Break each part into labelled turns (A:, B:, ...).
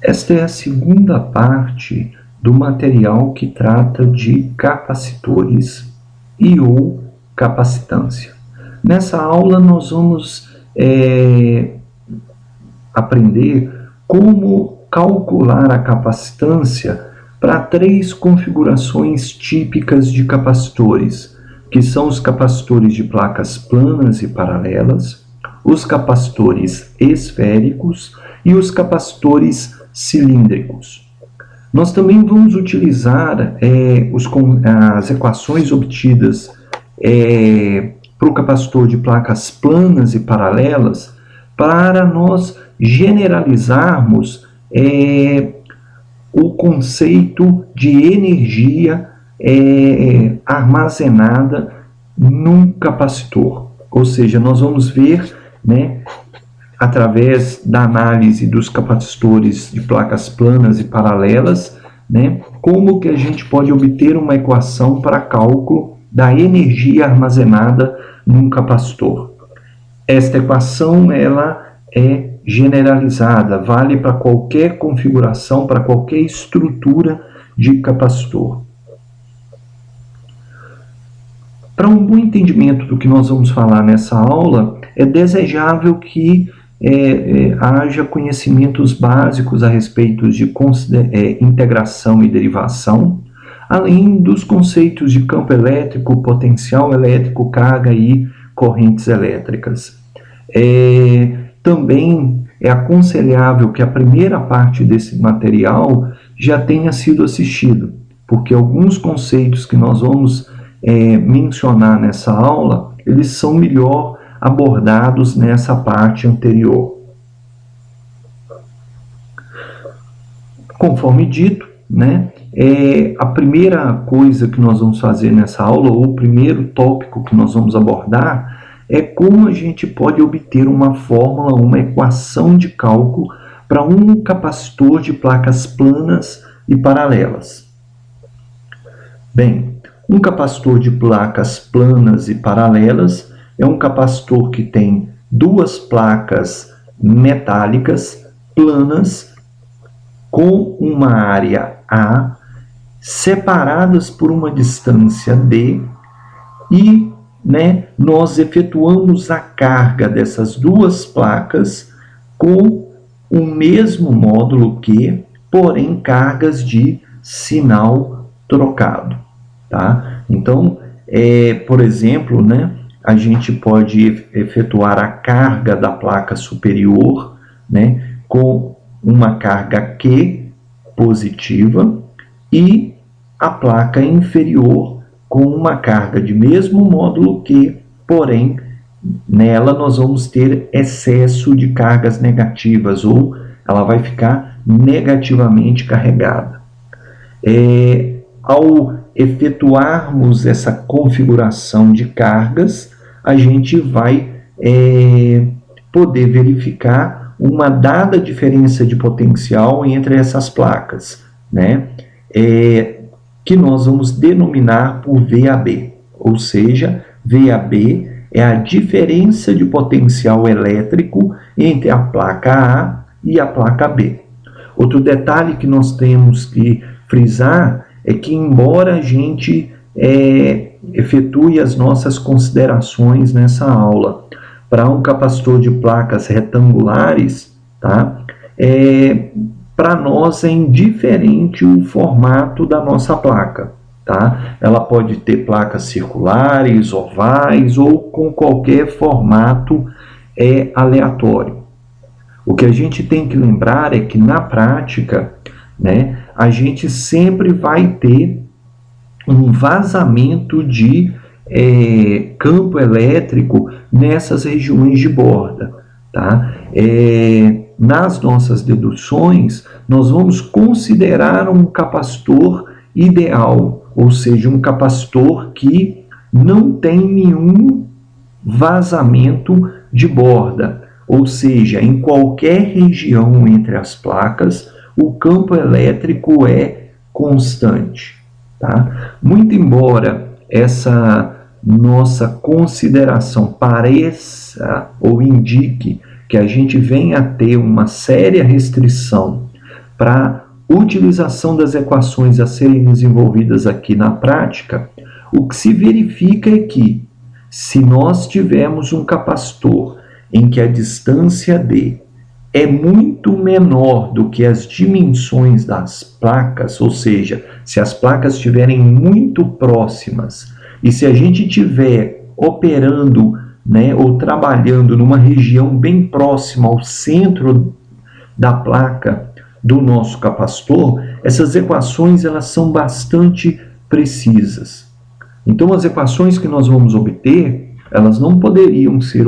A: Esta é a segunda parte do material que trata de capacitores e ou capacitância. Nessa aula nós vamos aprender como calcular a capacitância para 3 configurações típicas de capacitores, que são os capacitores de placas planas e paralelas, os capacitores esféricos e os capacitores cilíndricos. Nós também vamos utilizar as equações obtidas para o capacitor de placas planas e paralelas para nós generalizarmos o conceito de energia armazenada num capacitor. Ou seja, nós vamos ver, através da análise dos capacitores de placas planas e paralelas, como que a gente pode obter uma equação para cálculo da energia armazenada num capacitor. Esta equação ela é generalizada, vale para qualquer configuração, para qualquer estrutura de capacitor. Para um bom entendimento do que nós vamos falar nessa aula, é desejável que haja conhecimentos básicos a respeito de integração e derivação, além dos conceitos de campo elétrico, potencial elétrico, carga e correntes elétricas. Também é aconselhável que a primeira parte desse material já tenha sido assistido, porque alguns conceitos que nós vamos mencionar nessa aula, eles são melhor abordados nessa parte anterior. Conforme dito, a primeira coisa que nós vamos fazer nessa aula, ou o primeiro tópico que nós vamos abordar, é como a gente pode obter uma fórmula, uma equação de cálculo para um capacitor de placas planas e paralelas. Bem, um capacitor de placas planas e paralelas é um capacitor que tem 2 placas metálicas planas com uma área A, separadas por uma distância D, e nós efetuamos a carga dessas 2 placas com o mesmo módulo Q, porém cargas de sinal trocado. Tá? Então, por exemplo, a gente pode efetuar a carga da placa superior com uma carga Q positiva e a placa inferior com uma carga de mesmo módulo Q, porém nela nós vamos ter excesso de cargas negativas, ou ela vai ficar negativamente carregada. Ao efetuarmos essa configuração de cargas, a gente vai poder verificar uma dada diferença de potencial entre essas placas, que nós vamos denominar por VAB, ou seja, VAB é a diferença de potencial elétrico entre a placa A e a placa B. Outro detalhe que nós temos que frisar é que, embora a gente efetue as nossas considerações nessa aula para um capacitor de placas retangulares, tá? Para nós é indiferente o formato da nossa placa, tá? Ela pode ter placas circulares, ovais ou com qualquer formato aleatório. O que a gente tem que lembrar é que na prática, a gente sempre vai ter um vazamento de campo elétrico nessas regiões de borda, tá? Nas nossas deduções, nós vamos considerar um capacitor ideal, ou seja, um capacitor que não tem nenhum vazamento de borda, ou seja, em qualquer região entre as placas, o campo elétrico é constante. Tá? Muito embora essa nossa consideração pareça ou indique que a gente venha a ter uma séria restrição para utilização das equações a serem desenvolvidas aqui na prática, o que se verifica é que, se nós tivermos um capacitor em que a distância D é muito menor do que as dimensões das placas, ou seja, se as placas estiverem muito próximas, e se a gente estiver operando, né, ou trabalhando numa região bem próxima ao centro da placa do nosso capacitor, essas equações elas são bastante precisas. Então, as equações que nós vamos obter, elas não poderiam ser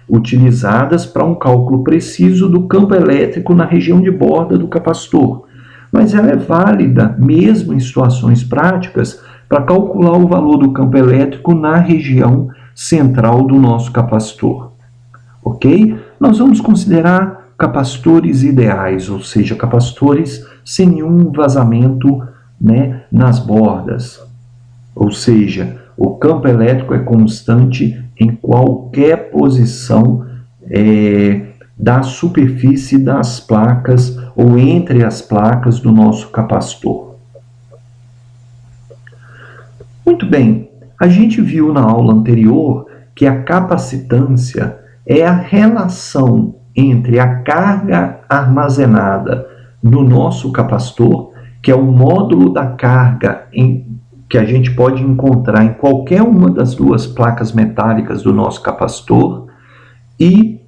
A: utilizadas para um cálculo preciso do campo elétrico na região de borda do capacitor, mas ela é válida, mesmo em situações práticas, para calcular o valor do campo elétrico na região central do nosso capacitor. Ok? Nós vamos considerar capacitores ideais, ou seja, capacitores sem nenhum vazamento, né, nas bordas. Ou seja, o campo elétrico é constante em qualquer posição da superfície das placas ou entre as placas do nosso capacitor. Muito bem, a gente viu na aula anterior que a capacitância é a relação entre a carga armazenada no nosso capacitor, que é o módulo da carga que a gente pode encontrar em qualquer uma das duas placas metálicas do nosso capacitor, e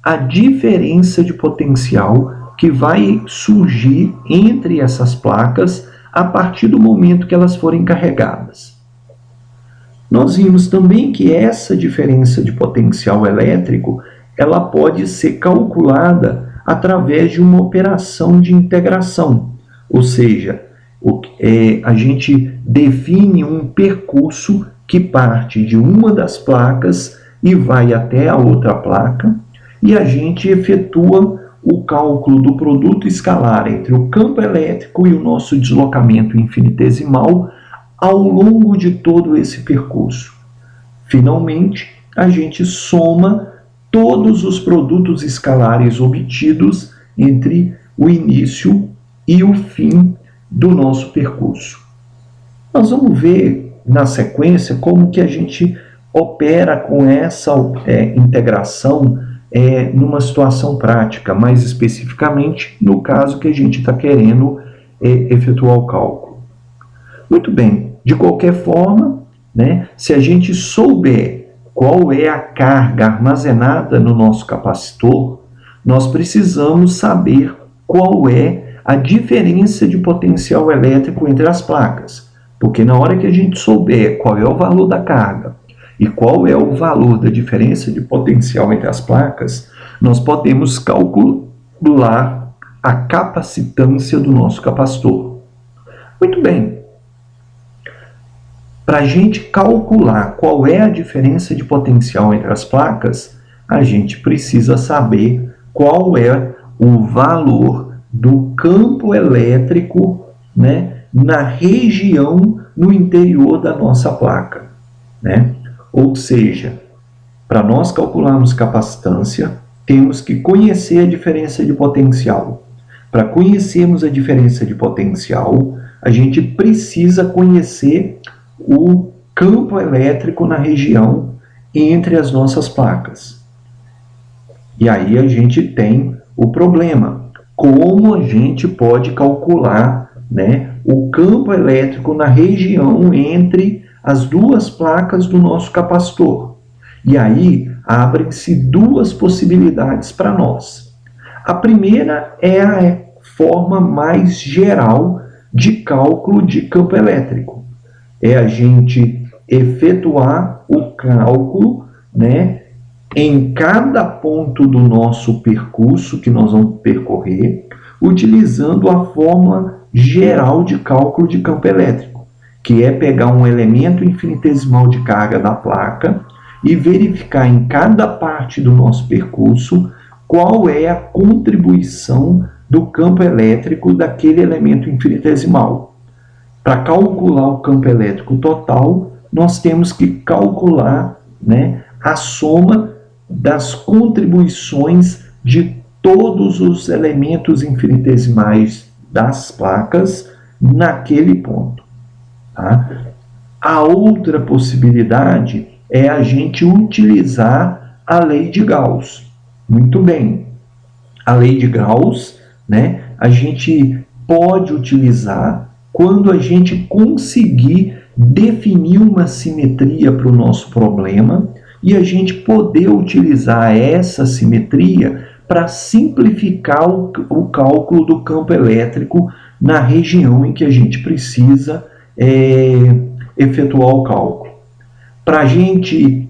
A: a diferença de potencial que vai surgir entre essas placas a partir do momento que elas forem carregadas. Nós vimos também que essa diferença de potencial elétrico ela pode ser calculada através de uma operação de integração, ou seja, a gente define um percurso que parte de uma das placas e vai até a outra placa, e a gente efetua o cálculo do produto escalar entre o campo elétrico e o nosso deslocamento infinitesimal ao longo de todo esse percurso. Finalmente, a gente soma todos os produtos escalares obtidos entre o início e o fim do nosso percurso. Nós vamos ver na sequência como que a gente opera com essa integração numa situação prática, mais especificamente no caso que a gente está querendo efetuar o cálculo. Muito bem, de qualquer forma, né, se a gente souber qual é a carga armazenada no nosso capacitor, nós precisamos saber qual é a diferença de potencial elétrico entre as placas, porque na hora que a gente souber qual é o valor da carga e qual é o valor da diferença de potencial entre as placas, nós podemos calcular a capacitância do nosso capacitor. Muito bem. Para a gente calcular qual é a diferença de potencial entre as placas, a gente precisa saber qual é o valor do campo elétrico, né, na região no interior da nossa placa, né? Ou seja, para nós calcularmos capacitância, temos que conhecer a diferença de potencial. Para conhecermos a diferença de potencial, a gente precisa conhecer o campo elétrico na região entre as nossas placas. E aí a gente tem o problema. Como a gente pode calcular, né, o campo elétrico na região entre as duas placas do nosso capacitor? E aí abrem-se duas possibilidades para nós. A primeira é a forma mais geral de cálculo de campo elétrico. É a gente efetuar o cálculo, né, em cada ponto do nosso percurso que nós vamos percorrer, utilizando a forma geral de cálculo de campo elétrico, que é pegar um elemento infinitesimal de carga da placa e verificar em cada parte do nosso percurso qual é a contribuição do campo elétrico daquele elemento infinitesimal. Para calcular o campo elétrico total, nós temos que calcular, né, a soma das contribuições de todos os elementos infinitesimais das placas naquele ponto. Tá? A outra possibilidade é a gente utilizar a lei de Gauss. Muito bem. A lei de Gauss, né, a gente pode utilizar quando a gente conseguir definir uma simetria para o nosso problema e a gente poder utilizar essa simetria para simplificar o cálculo do campo elétrico na região em que a gente precisa efetuar o cálculo. Para a gente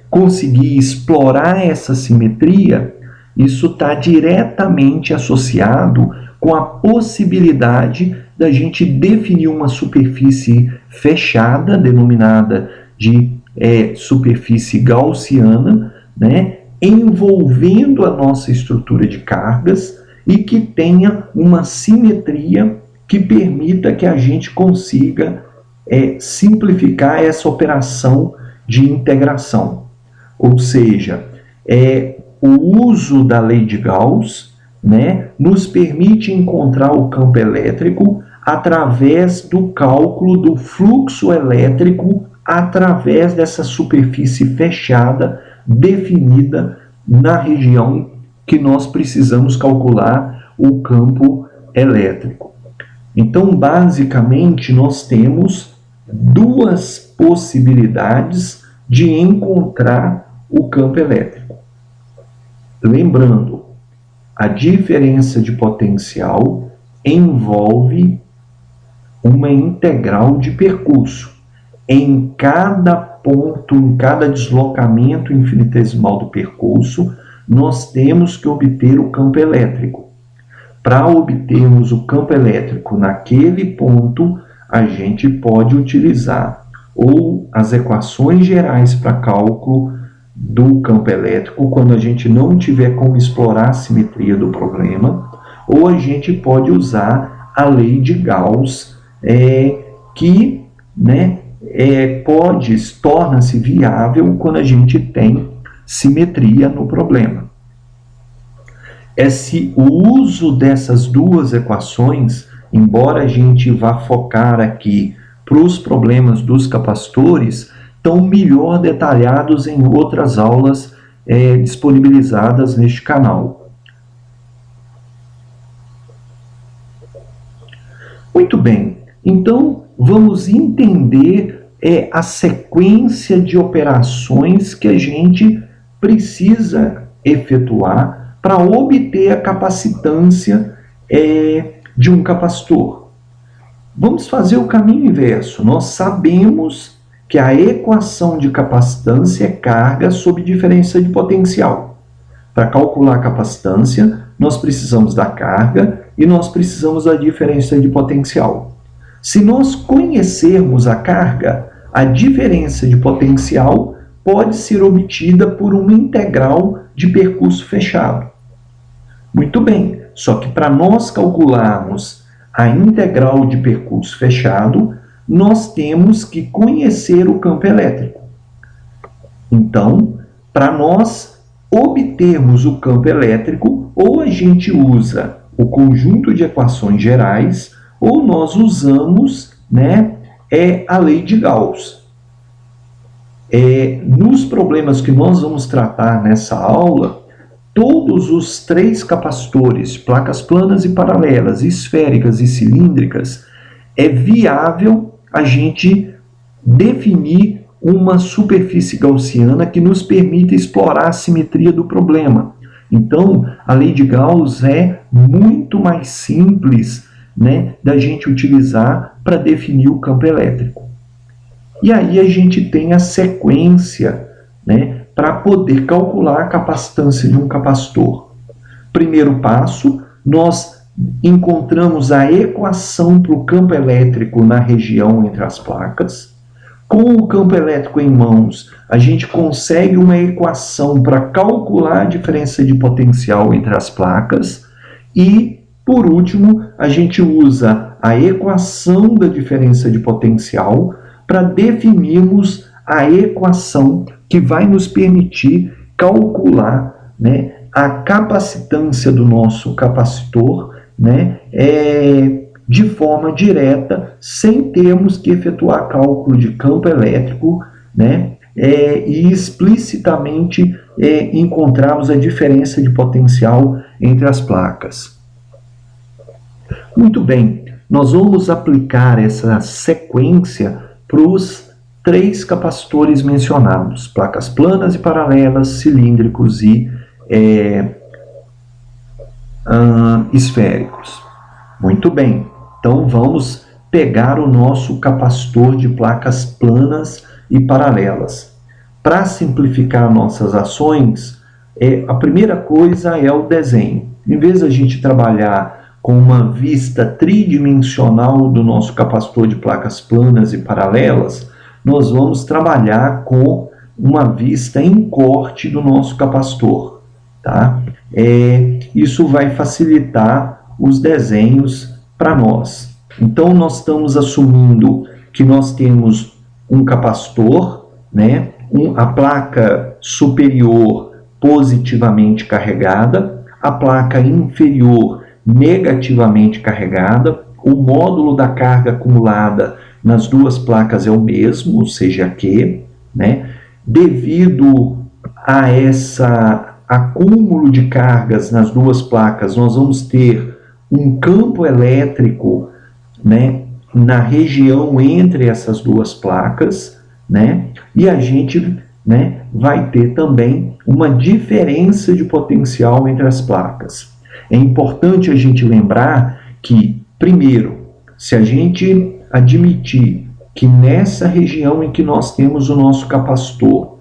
A: conseguir explorar essa simetria, isso está diretamente associado com a possibilidade da gente definir uma superfície fechada, denominada de superfície gaussiana, né, envolvendo a nossa estrutura de cargas e que tenha uma simetria que permita que a gente consiga simplificar essa operação de integração. Ou seja, o uso da lei de Gauss, né, nos permite encontrar o campo elétrico através do cálculo do fluxo elétrico através dessa superfície fechada definida na região que nós precisamos calcular o campo elétrico. Então, basicamente, nós temos duas possibilidades de encontrar o campo elétrico. Lembrando, a diferença de potencial envolve uma integral de percurso. Em cada ponto, em cada deslocamento infinitesimal do percurso, nós temos que obter o campo elétrico. Para obtermos o campo elétrico naquele ponto, a gente pode utilizar ou as equações gerais para cálculo do campo elétrico, quando a gente não tiver como explorar a simetria do problema, ou a gente pode usar a lei de Gauss, que, né, torna-se viável quando a gente tem simetria no problema. O uso dessas duas equações, embora a gente vá focar aqui para os problemas dos capacitores, estão melhor detalhados em outras aulas disponibilizadas neste canal. Muito bem, então vamos entender a sequência de operações que a gente precisa efetuar para obter a capacitância de um capacitor. Vamos fazer o caminho inverso. Nós sabemos que a equação de capacitância é carga sob diferença de potencial. Para calcular a capacitância, nós precisamos da carga e nós precisamos da diferença de potencial. Se nós conhecermos a carga, a diferença de potencial pode ser obtida por uma integral de percurso fechado. Muito bem, só que para nós calcularmos a integral de percurso fechado, nós temos que conhecer o campo elétrico. Então, para nós obtermos o campo elétrico, ou a gente usa o conjunto de equações gerais, ou nós usamos, né, a lei de Gauss. Nos problemas que nós vamos tratar nessa aula, todos os três capacitores, placas planas e paralelas, esféricas e cilíndricas, é viável a gente definir uma superfície gaussiana que nos permita explorar a simetria do problema. Então, a lei de Gauss é muito mais simples, né, da gente utilizar para definir o campo elétrico. E aí a gente tem a sequência, né, para poder calcular a capacitância de um capacitor. Primeiro passo, nós encontramos a equação para o campo elétrico na região entre as placas. Com o campo elétrico em mãos, a gente consegue uma equação para calcular a diferença de potencial entre as placas. E, por último, a gente usa a equação da diferença de potencial para definirmos a equação que vai nos permitir calcular, né, a capacitância do nosso capacitor né, de forma direta, sem termos que efetuar cálculo de campo elétrico, né, e explicitamente encontrarmos a diferença de potencial entre as placas. Muito bem, nós vamos aplicar essa sequência para os 3 capacitores mencionados: placas planas e paralelas, cilíndricos e esféricos. Muito bem, então vamos pegar o nosso capacitor de placas planas e paralelas. Para simplificar nossas ações, a primeira coisa é o desenho. Em vez de a gente trabalhar com uma vista tridimensional do nosso capacitor de placas planas e paralelas, nós vamos trabalhar com uma vista em corte do nosso capacitor, tá? Isso vai facilitar os desenhos para nós. Então, nós estamos assumindo que nós temos um capacitor, né? A placa superior positivamente carregada, a placa inferior negativamente carregada, o módulo da carga acumulada nas duas placas é o mesmo, ou seja, Q, né? Devido a esse acúmulo de cargas nas duas placas, nós vamos ter um campo elétrico, né, na região entre essas duas placas, né? E a gente, né, vai ter também uma diferença de potencial entre as placas. É importante a gente lembrar que, primeiro, se a gente admitir que nessa região em que nós temos o nosso capacitor,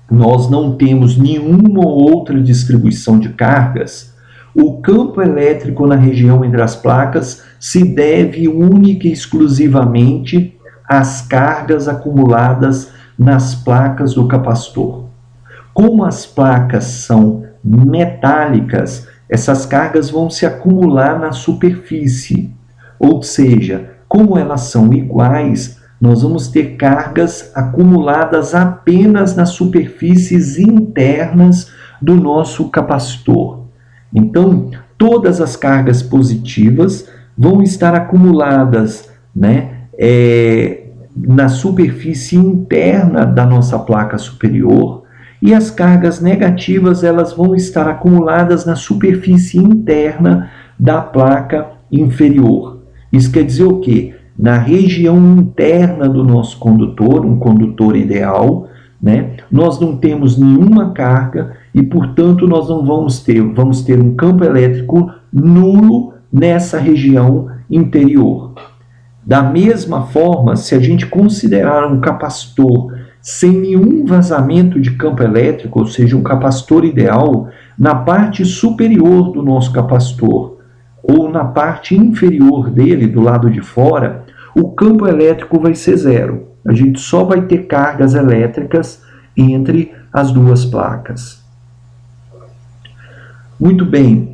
A: nós não temos nenhuma outra distribuição de cargas, o campo elétrico na região entre as placas se deve única e exclusivamente às cargas acumuladas nas placas do capacitor. Como as placas são metálicas, essas cargas vão se acumular na superfície, ou seja, como elas são iguais, nós vamos ter cargas acumuladas apenas nas superfícies internas do nosso capacitor. Então, todas as cargas positivas vão estar acumuladas, né, na superfície interna da nossa placa superior, e as cargas negativas elas vão estar acumuladas na superfície interna da placa inferior. Isso quer dizer o quê? Na região interna do nosso condutor, um condutor ideal, né, nós não temos nenhuma carga e, portanto, nós não vamos ter um campo elétrico nulo nessa região interior. Da mesma forma, se a gente considerar um capacitor sem nenhum vazamento de campo elétrico, ou seja, um capacitor ideal, na parte superior do nosso capacitor ou na parte inferior dele, do lado de fora, o campo elétrico vai ser zero. A gente só vai ter cargas elétricas entre as duas placas. Muito bem.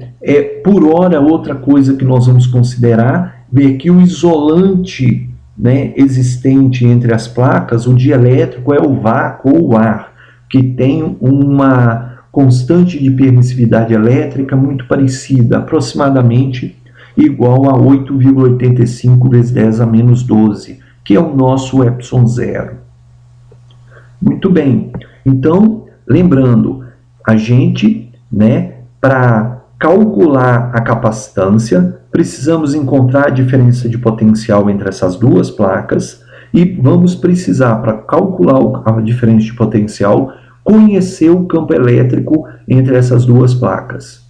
A: Por hora, outra coisa que nós vamos considerar é que o isolante, né, existente entre as placas, o dielétrico, é o vácuo ou o ar, que tem uma constante de permissividade elétrica muito parecida, aproximadamente igual a 8,85 vezes 10 a menos 12, que é o nosso Epsilon zero. Muito bem, então, lembrando, a gente, né, para calcular a capacitância, precisamos encontrar a diferença de potencial entre essas duas placas e vamos precisar, para calcular a diferença de potencial, conhecer o campo elétrico entre essas duas placas.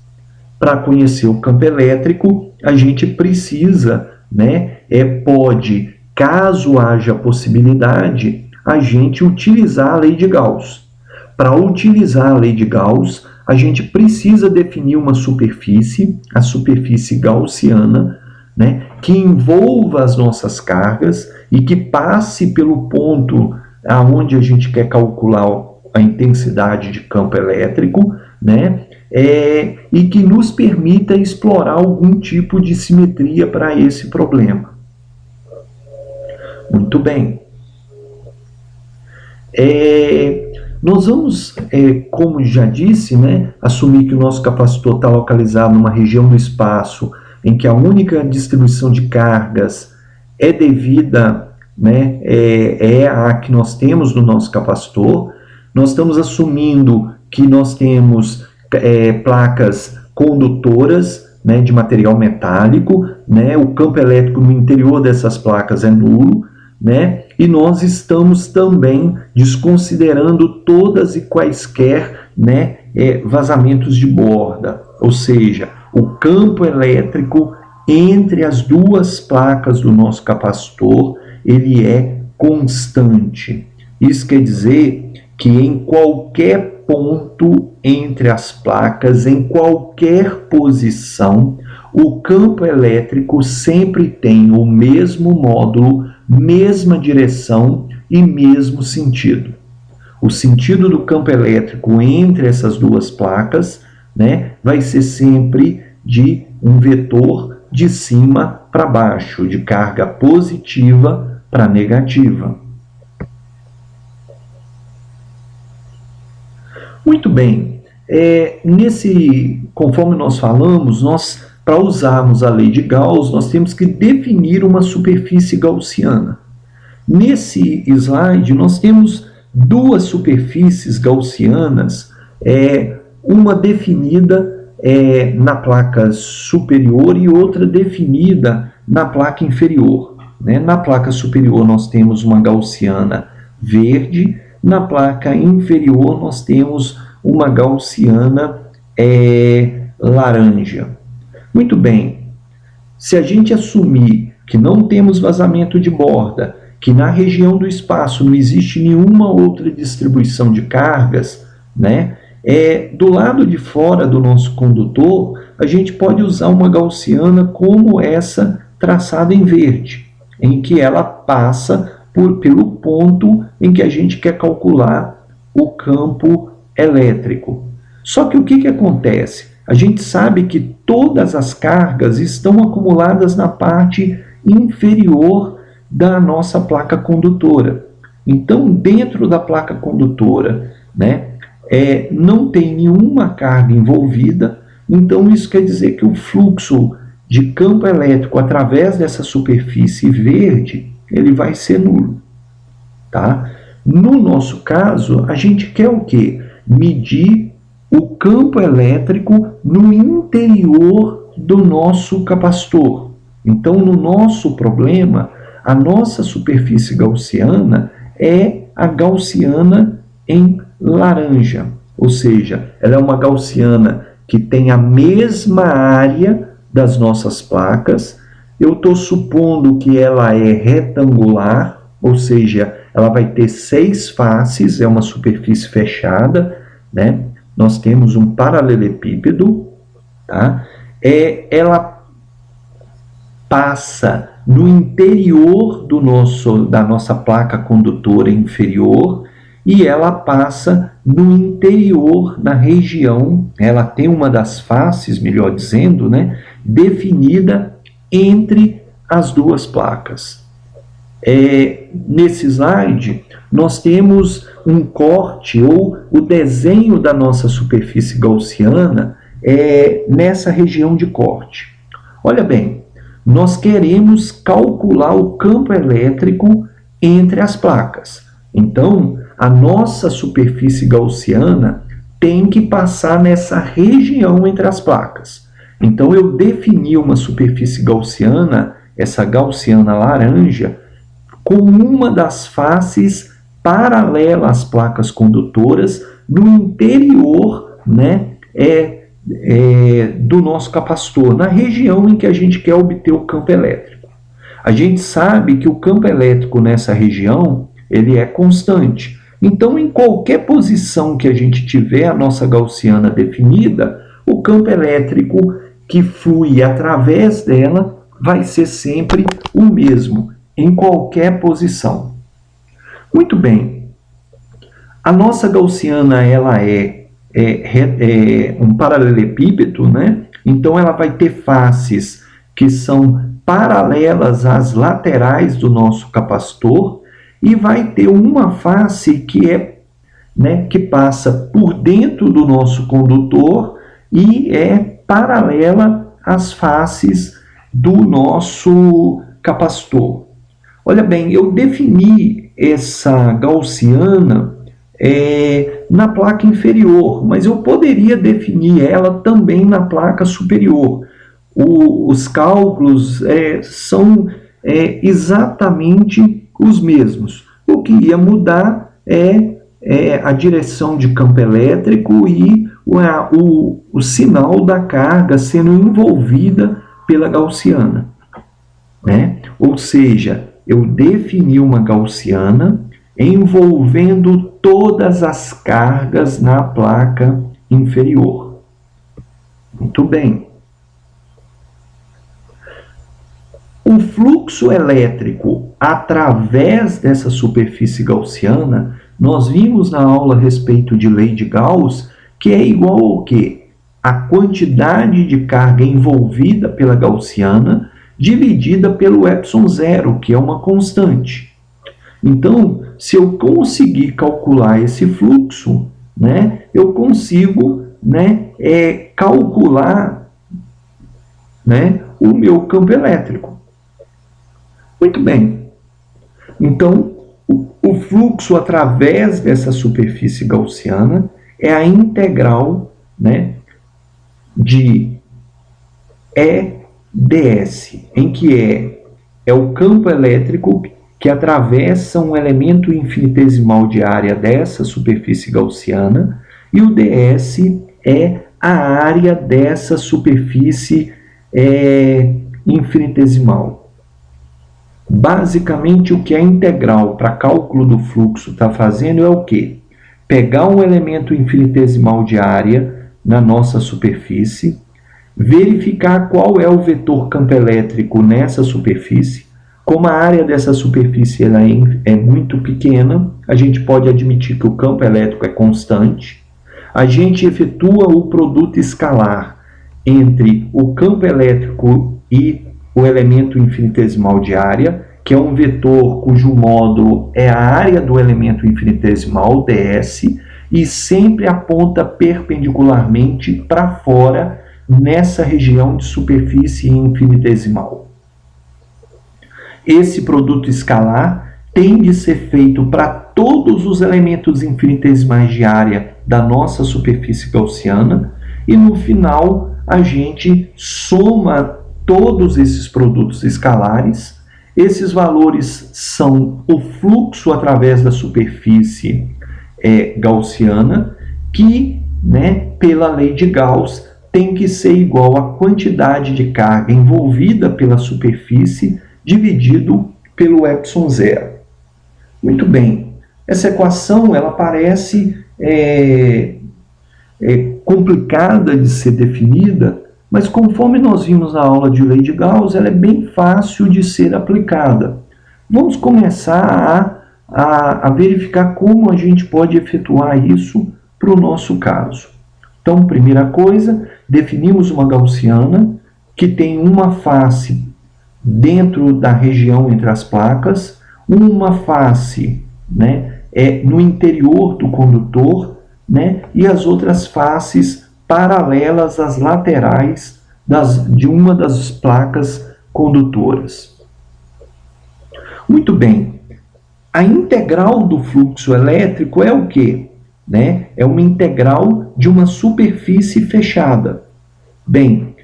A: Para conhecer o campo elétrico, a gente precisa, né, pode, caso haja possibilidade, a gente utilizar a lei de Gauss. Para utilizar a lei de Gauss, a gente precisa definir uma superfície, a superfície gaussiana, né, que envolva as nossas cargas e que passe pelo ponto aonde a gente quer calcular a intensidade de campo elétrico, né, e que nos permita explorar algum tipo de simetria para esse problema. Muito bem. Nós vamos, como já disse, né, assumir que o nosso capacitor está localizado numa região do espaço em que a única distribuição de cargas é devida, né, é a que nós temos no nosso capacitor. Nós estamos assumindo que nós temos placas condutoras, né, de material metálico, né, o campo elétrico no interior dessas placas é nulo, né, e nós estamos também desconsiderando todas e quaisquer, né, vazamentos de borda, ou seja, o campo elétrico entre as duas placas do nosso capacitor, ele é constante. Isso quer dizer que em qualquer ponto entre as placas, em qualquer posição, o campo elétrico sempre tem o mesmo módulo, mesma direção e mesmo sentido. O sentido do campo elétrico entre essas duas placas, né, vai ser sempre de um vetor de cima para baixo, de carga positiva para negativa. Muito bem, conforme nós falamos, para usarmos a lei de Gauss, nós temos que definir uma superfície gaussiana. Nesse slide, nós temos duas superfícies gaussianas, uma definida na placa superior e outra definida na placa inferior. Né? Na placa superior nós temos uma gaussiana verde, na placa inferior nós temos uma gaussiana laranja. Muito bem, se a gente assumir que não temos vazamento de borda, que na região do espaço não existe nenhuma outra distribuição de cargas, né? Do lado de fora do nosso condutor, a gente pode usar uma gaussiana como essa traçada em verde, em que ela passa pelo ponto em que a gente quer calcular o campo elétrico. Só que o que acontece? A gente sabe que todas as cargas estão acumuladas na parte inferior da nossa placa condutora. Então, dentro da placa condutora, né, não tem nenhuma carga envolvida, então isso quer dizer que o fluxo de campo elétrico através dessa superfície verde, ele vai ser nulo. Tá? No nosso caso, a gente quer o quê? Medir o campo elétrico no interior do nosso capacitor. Então, no nosso problema, a nossa superfície gaussiana é a gaussiana em laranja, ou seja, ela é uma gaussiana que tem a mesma área das nossas placas. Eu estou supondo que ela é retangular, ou seja, ela vai ter 6 faces, é uma superfície fechada, né? Nós temos um paralelepípedo, tá? Ela passa no interior da nossa placa condutora inferior e ela passa no interior, na região, ela tem uma das faces, melhor dizendo, né, definida entre as duas placas. Nesse slide, nós temos um corte ou o desenho da nossa superfície gaussiana nessa região de corte. Olha bem, nós queremos calcular o campo elétrico entre as placas. Então, a nossa superfície gaussiana tem que passar nessa região entre as placas. Então, eu defini uma superfície gaussiana, essa gaussiana laranja, com uma das faces paralela às placas condutoras no interior, né, do nosso capacitor, na região em que a gente quer obter o campo elétrico. A gente sabe que o campo elétrico nessa região, ele é constante. Então, em qualquer posição que a gente tiver a nossa gaussiana definida, o campo elétrico que flui através dela vai ser sempre o mesmo, em qualquer posição. Muito bem. A nossa gaussiana, ela é um paralelepípedo, né? Então, ela vai ter faces que são paralelas às laterais do nosso capacitor e vai ter uma face que passa por dentro do nosso condutor e é paralela as faces do nosso capacitor. Olha bem, eu defini essa gaussiana na placa inferior, mas eu poderia definir ela também na placa superior. Os cálculos são exatamente os mesmos. O que ia mudar é a direção de campo elétrico e o sinal da carga sendo envolvida pela gaussiana, né? Ou seja, eu defini uma gaussiana envolvendo todas as cargas na placa inferior. Muito bem. O fluxo elétrico através dessa superfície gaussiana, nós vimos na aula a respeito de lei de Gauss, que é igual ao quê? A quantidade de carga envolvida pela gaussiana dividida pelo ε0, que é uma constante. Então, se eu conseguir calcular esse fluxo, né, eu consigo, né, calcular, né, o meu campo elétrico. Muito bem. Então, o fluxo através dessa superfície gaussiana é a integral, né, de EdS, em que é o campo elétrico que atravessa um elemento infinitesimal de área dessa superfície gaussiana, e o ds é a área dessa superfície infinitesimal. Basicamente, o que a integral para cálculo do fluxo está fazendo é o quê? Pegar um elemento infinitesimal de área na nossa superfície, verificar qual é o vetor campo elétrico nessa superfície. Como a área dessa superfície ela é muito pequena, a gente pode admitir que o campo elétrico é constante. A gente efetua o produto escalar entre o campo elétrico e o elemento infinitesimal de área, que é um vetor cujo módulo é a área do elemento infinitesimal, ds, e sempre aponta perpendicularmente para fora nessa região de superfície infinitesimal. Esse produto escalar tem de ser feito para todos os elementos infinitesimais de área da nossa superfície gaussiana e no final a gente soma todos esses produtos escalares. Esses valores são o fluxo através da superfície gaussiana, que, né, pela lei de Gauss, tem que ser igual à quantidade de carga envolvida pela superfície dividido pelo ε0. Muito bem. Essa equação ela parece complicada de ser definida, mas conforme nós vimos na aula de lei de Gauss, ela é bem fácil de ser aplicada. Vamos começar a verificar como a gente pode efetuar isso para o nosso caso. Então, primeira coisa, definimos uma gaussiana que tem uma face dentro da região entre as placas, uma face, né, no interior do condutor, né, e as outras faces paralelas às laterais de uma das placas condutoras. Muito bem. A integral do fluxo elétrico é o quê? Né? É uma integral de uma superfície fechada. Bem,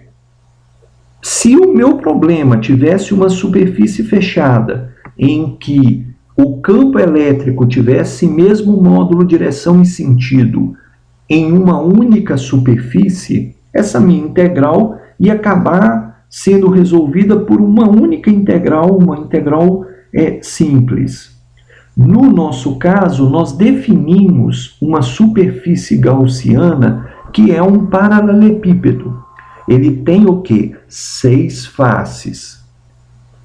A: se o meu problema tivesse uma superfície fechada em que o campo elétrico tivesse mesmo módulo direção e sentido em uma única superfície, essa minha integral ia acabar sendo resolvida por uma única integral, uma integral simples. No nosso caso, nós definimos uma superfície gaussiana que é um paralelepípedo. Ele tem o quê? 6 faces.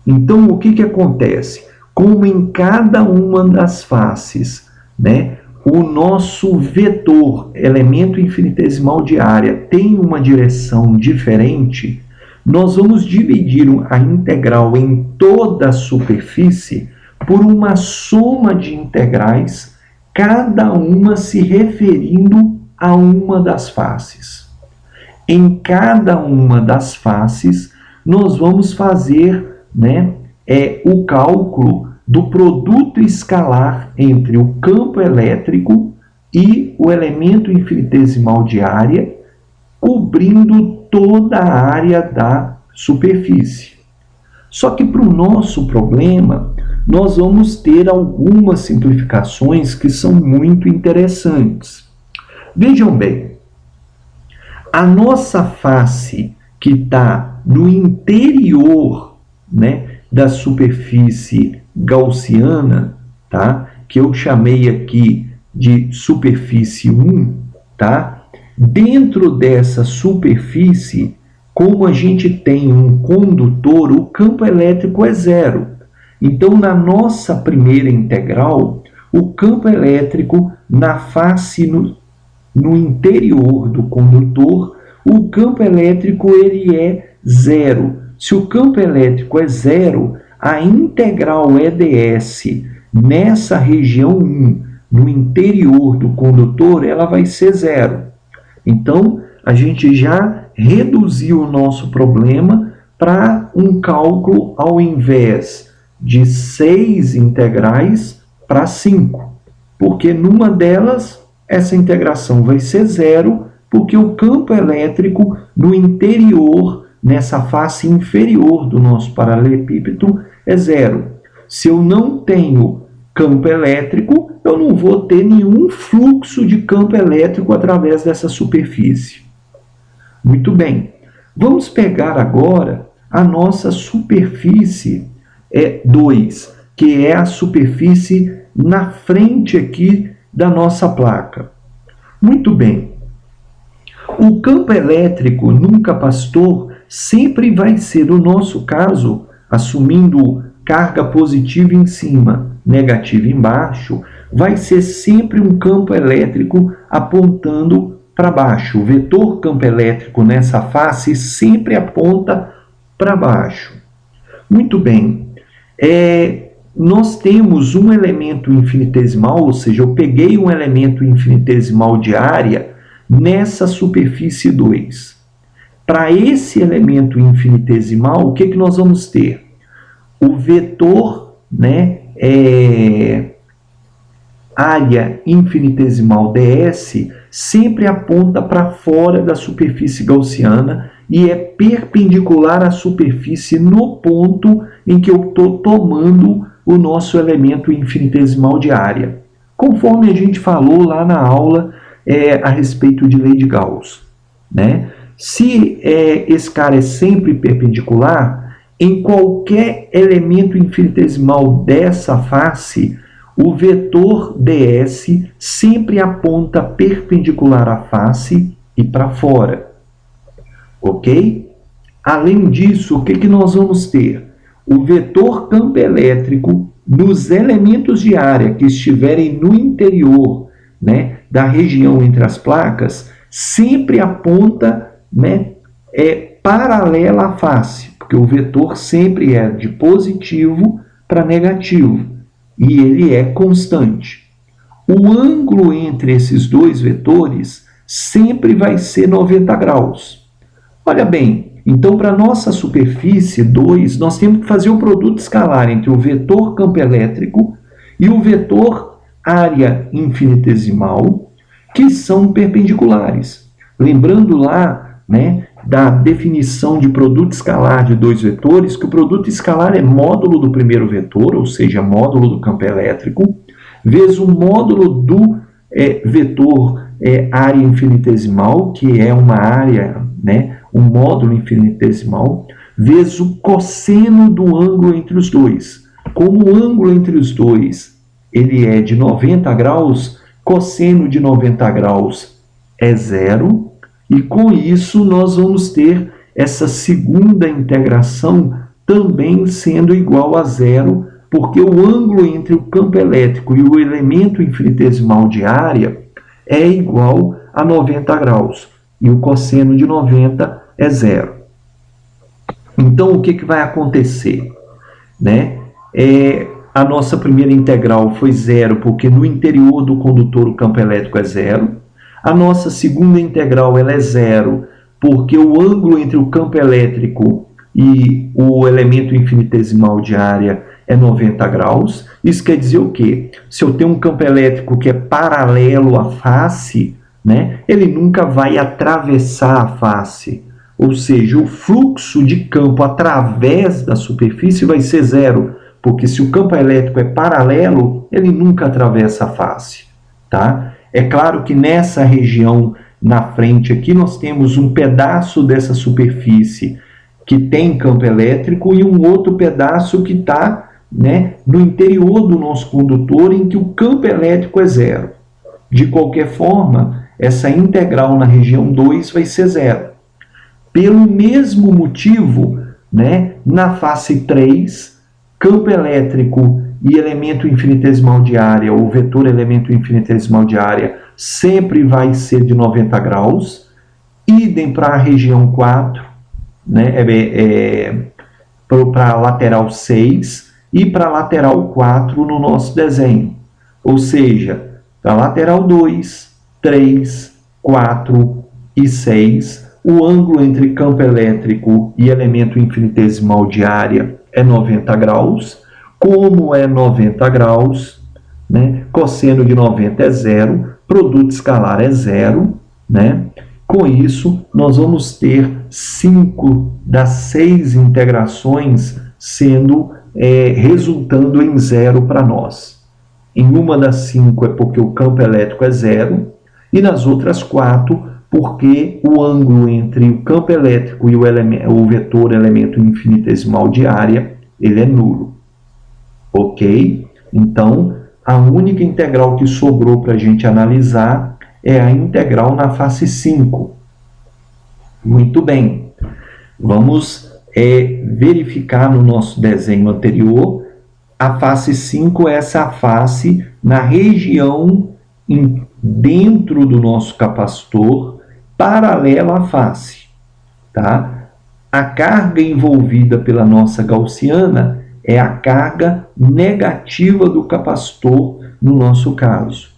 A: Então, o que acontece? Como em cada uma das faces, né, o nosso vetor, elemento infinitesimal de área, tem uma direção diferente, nós vamos dividir a integral em toda a superfície por uma soma de integrais, cada uma se referindo a uma das faces. em cada uma das faces, nós vamos fazer, né, o cálculo do produto escalar entre o campo elétrico e o elemento infinitesimal de área, cobrindo toda a área da superfície. Só que para o nosso problema, nós vamos ter algumas simplificações que são muito interessantes. Vejam bem, a nossa face que está no interior, né, da superfície gaussiana, tá? Que eu chamei aqui de superfície 1, tá? Dentro dessa superfície, como a gente tem um condutor, o campo elétrico é zero. Então, na nossa primeira integral, o campo elétrico na face no interior do condutor, o campo elétrico ele é zero. Se o campo elétrico é zero, a integral EDS nessa região 1, no interior do condutor, ela vai ser zero. Então, a gente já reduziu o nosso problema para um cálculo ao invés de 6 integrais para 5, porque numa delas essa integração vai ser zero, porque o campo elétrico no interior, nessa face inferior do nosso paralelepípedo, é zero. Se eu não tenho campo elétrico, eu não vou ter nenhum fluxo de campo elétrico através dessa superfície. Muito bem. Vamos pegar agora a nossa superfície 2, que é a superfície na frente aqui da nossa placa. Muito bem. O campo elétrico num capacitor sempre vai ser, no nosso caso, assumindo carga positiva em cima, negativa embaixo, vai ser sempre um campo elétrico apontando para baixo. O vetor campo elétrico nessa face sempre aponta para baixo. Muito bem. Nós temos um elemento infinitesimal, ou seja, eu peguei um elemento infinitesimal de área nessa superfície 2. Para esse elemento infinitesimal, o que nós vamos ter? O vetor, né, área infinitesimal ds sempre aponta para fora da superfície gaussiana e é perpendicular à superfície no ponto em que eu estou tomando o nosso elemento infinitesimal de área, conforme a gente falou lá na aula a respeito de lei de Gauss, né? Se esse cara é sempre perpendicular, em qualquer elemento infinitesimal dessa face, o vetor ds sempre aponta perpendicular à face e para fora. Ok? Além disso, o que nós vamos ter? O vetor campo elétrico nos elementos de área que estiverem no interior, né, da região entre as placas, sempre aponta, né, paralela à face, porque o vetor sempre é de positivo para negativo e ele é constante. O ângulo entre esses dois vetores sempre vai ser 90 graus. Olha bem, então para a nossa superfície 2, nós temos que fazer o produto escalar entre o vetor campo elétrico e o vetor área infinitesimal, que são perpendiculares. Lembrando lá, né, da definição de produto escalar de dois vetores, que o produto escalar é módulo do primeiro vetor, ou seja, módulo do campo elétrico, vezes o módulo do vetor área infinitesimal, que é uma área, né, um módulo infinitesimal, vezes o cosseno do ângulo entre os dois. Como o ângulo entre os dois ele é de 90 graus, cosseno de 90 graus é zero, e com isso nós vamos ter essa segunda integração também sendo igual a zero, porque o ângulo entre o campo elétrico e o elemento infinitesimal de área é igual a 90 graus, e o cosseno de 90 é zero. Então, o que vai acontecer? Né? A nossa primeira integral foi zero, porque no interior do condutor o campo elétrico é zero. A nossa segunda integral ela é zero, porque o ângulo entre o campo elétrico e o elemento infinitesimal de área é 90 graus. Isso quer dizer o quê? Se eu tenho um campo elétrico que é paralelo à face, né, ele nunca vai atravessar a face. Ou seja, o fluxo de campo através da superfície vai ser zero, porque se o campo elétrico é paralelo, ele nunca atravessa a face. Tá? É claro que nessa região na frente aqui nós temos um pedaço dessa superfície que tem campo elétrico e um outro pedaço que está, né, no interior do nosso condutor, em que o campo elétrico é zero. De qualquer forma, essa integral na região 2 vai ser zero. Pelo mesmo motivo, né, na face 3, campo elétrico e elemento infinitesimal de área, ou vetor elemento infinitesimal de área, sempre vai ser de 90 graus. Idem para a região 4, né, para a lateral 6 e para a lateral 4 no nosso desenho. Ou seja, para a lateral 2, 3, 4 e 6, o ângulo entre campo elétrico e elemento infinitesimal de área é 90 graus. Como é 90 graus, né, cosseno de 90 é zero, produto escalar é zero, né? Com isso, nós vamos ter 5 das 6 integrações resultando em zero para nós. Em uma das 5 é porque o campo elétrico é zero, e nas outras 4, porque o ângulo entre o campo elétrico e o vetor elemento infinitesimal de área, ele é nulo. Ok? Então, a única integral que sobrou para a gente analisar é a integral na face 5. Muito bem. Vamos verificar no nosso desenho anterior. A face 5 é essa face na região dentro do nosso capacitor, paralela à face. Tá? A carga envolvida pela nossa gaussiana é a carga negativa do capacitor no nosso caso.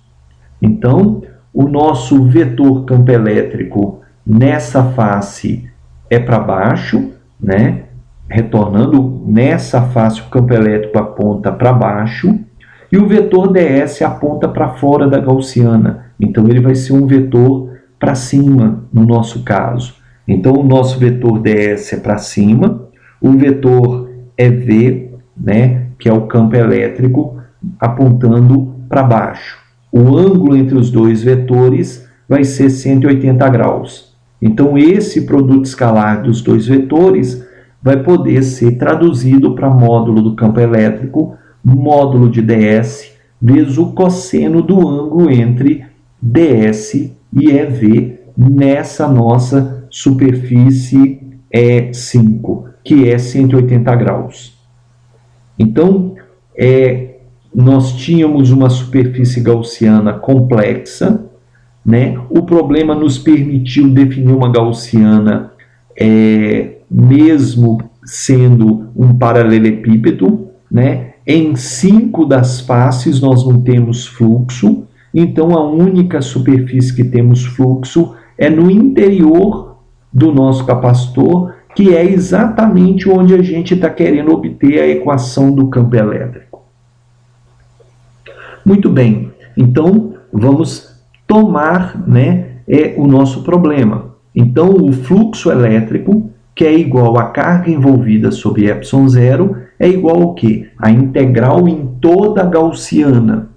A: Então, o nosso vetor campo elétrico nessa face é para baixo, né? Retornando nessa face, o campo elétrico aponta para baixo, e o vetor ds aponta para fora da gaussiana. Então, ele vai ser um vetor para cima, no nosso caso. Então, o nosso vetor ds é para cima, o vetor EV, né, que é o campo elétrico, apontando para baixo. O ângulo entre os dois vetores vai ser 180 graus. Então, esse produto escalar dos dois vetores vai poder ser traduzido para módulo do campo elétrico, módulo de ds, vezes o cosseno do ângulo entre ds e EV nessa nossa superfície E5, que é 180 graus. Então, nós tínhamos uma superfície gaussiana complexa, né? O problema nos permitiu definir uma gaussiana mesmo sendo um paralelepípedo, né? Em 5 das faces nós não temos fluxo, então a única superfície que temos fluxo é no interior do nosso capacitor, que é exatamente onde a gente está querendo obter a equação do campo elétrico. Muito bem, então vamos tomar, né, o nosso problema. Então o fluxo elétrico, que é igual à carga envolvida sobre ε0, é igual ao quê? A integral em toda a gaussiana.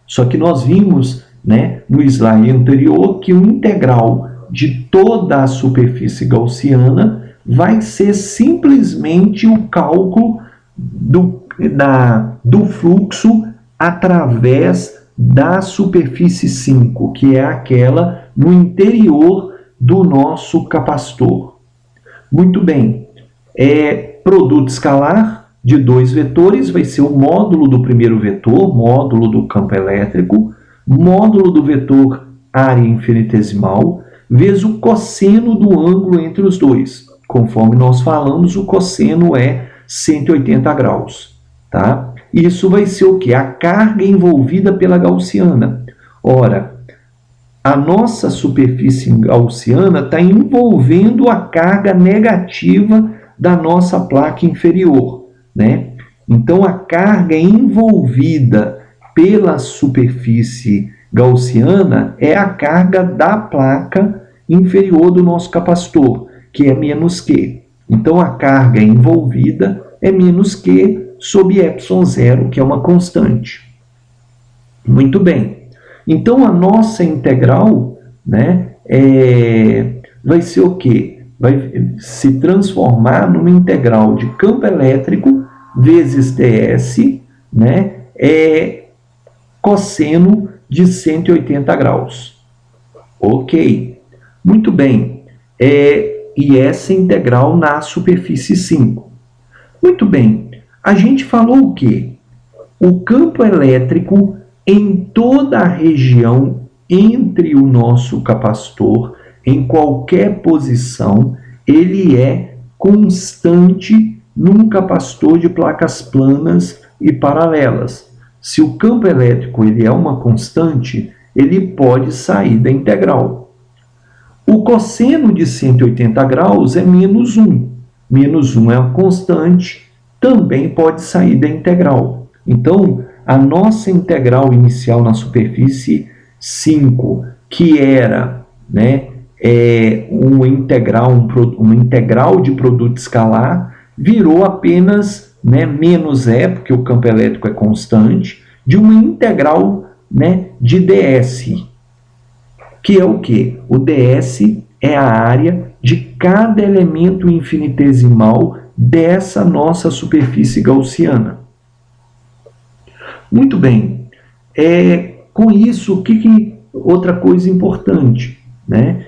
A: Só que nós vimos, né, no slide anterior que o integral de toda a superfície gaussiana vai ser simplesmente o cálculo do fluxo através da superfície 5, que é aquela no interior do nosso capacitor. Muito bem. Produto escalar de dois vetores vai ser o módulo do primeiro vetor, módulo do campo elétrico, módulo do vetor área infinitesimal, vezes o cosseno do ângulo entre os dois. Conforme nós falamos, o cosseno é 180 graus. Tá? Isso vai ser o quê? A carga envolvida pela gaussiana. Ora, a nossa superfície gaussiana está envolvendo a carga negativa da nossa placa inferior, né? Então, a carga envolvida pela superfície gaussiana é a carga da placa inferior do nosso capacitor, que é menos Q. Então, a carga envolvida é menos Q sobre ε0, que é uma constante. Muito bem. Então, a nossa integral, né, vai ser o quê? Vai se transformar numa integral de campo elétrico vezes ds, né, cosseno de 180 graus. Ok. Muito bem. E essa integral na superfície 5. Muito bem. A gente falou o quê? O campo elétrico em toda a região entre o nosso capacitor, em qualquer posição, ele é constante num capacitor de placas planas e paralelas. Se o campo elétrico ele é uma constante, ele pode sair da integral. O cosseno de 180 graus é menos 1. Menos 1 é uma constante, também pode sair da integral. Então, a nossa integral inicial na superfície 5, que era, né, uma integral de produto escalar, virou apenas, né, menos E, porque o campo elétrico é constante, de uma integral, né, de ds, que é o quê? O ds é a área de cada elemento infinitesimal dessa nossa superfície gaussiana. Muito bem. Com isso, outra coisa importante, né?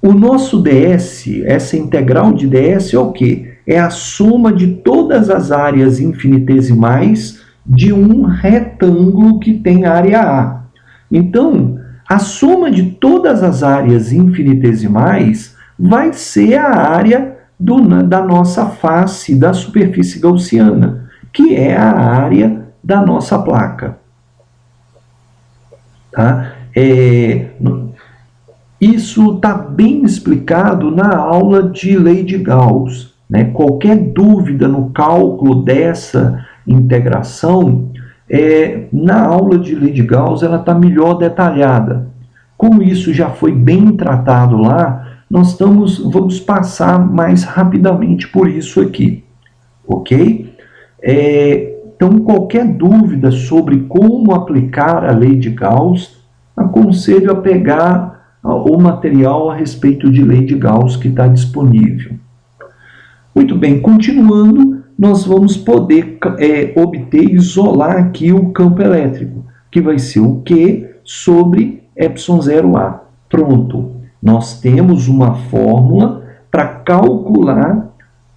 A: O nosso ds, essa integral de ds é o quê? É a soma de todas as áreas infinitesimais de um retângulo que tem área A. Então, a soma de todas as áreas infinitesimais vai ser a área da nossa face da superfície gaussiana, que é a área da nossa placa. Tá? Isso está bem explicado na aula de lei de Gauss, né? Qualquer dúvida no cálculo dessa integração, na aula de lei de Gauss ela está melhor detalhada. Como isso já foi bem tratado lá, nós vamos passar mais rapidamente por isso aqui, ok? Então, qualquer dúvida sobre como aplicar a lei de Gauss, aconselho a pegar o material a respeito de lei de Gauss que está disponível. Muito bem, continuando, nós vamos poder obter e isolar aqui o campo elétrico, que vai ser o Q sobre ε0A. Pronto, nós temos uma fórmula para calcular,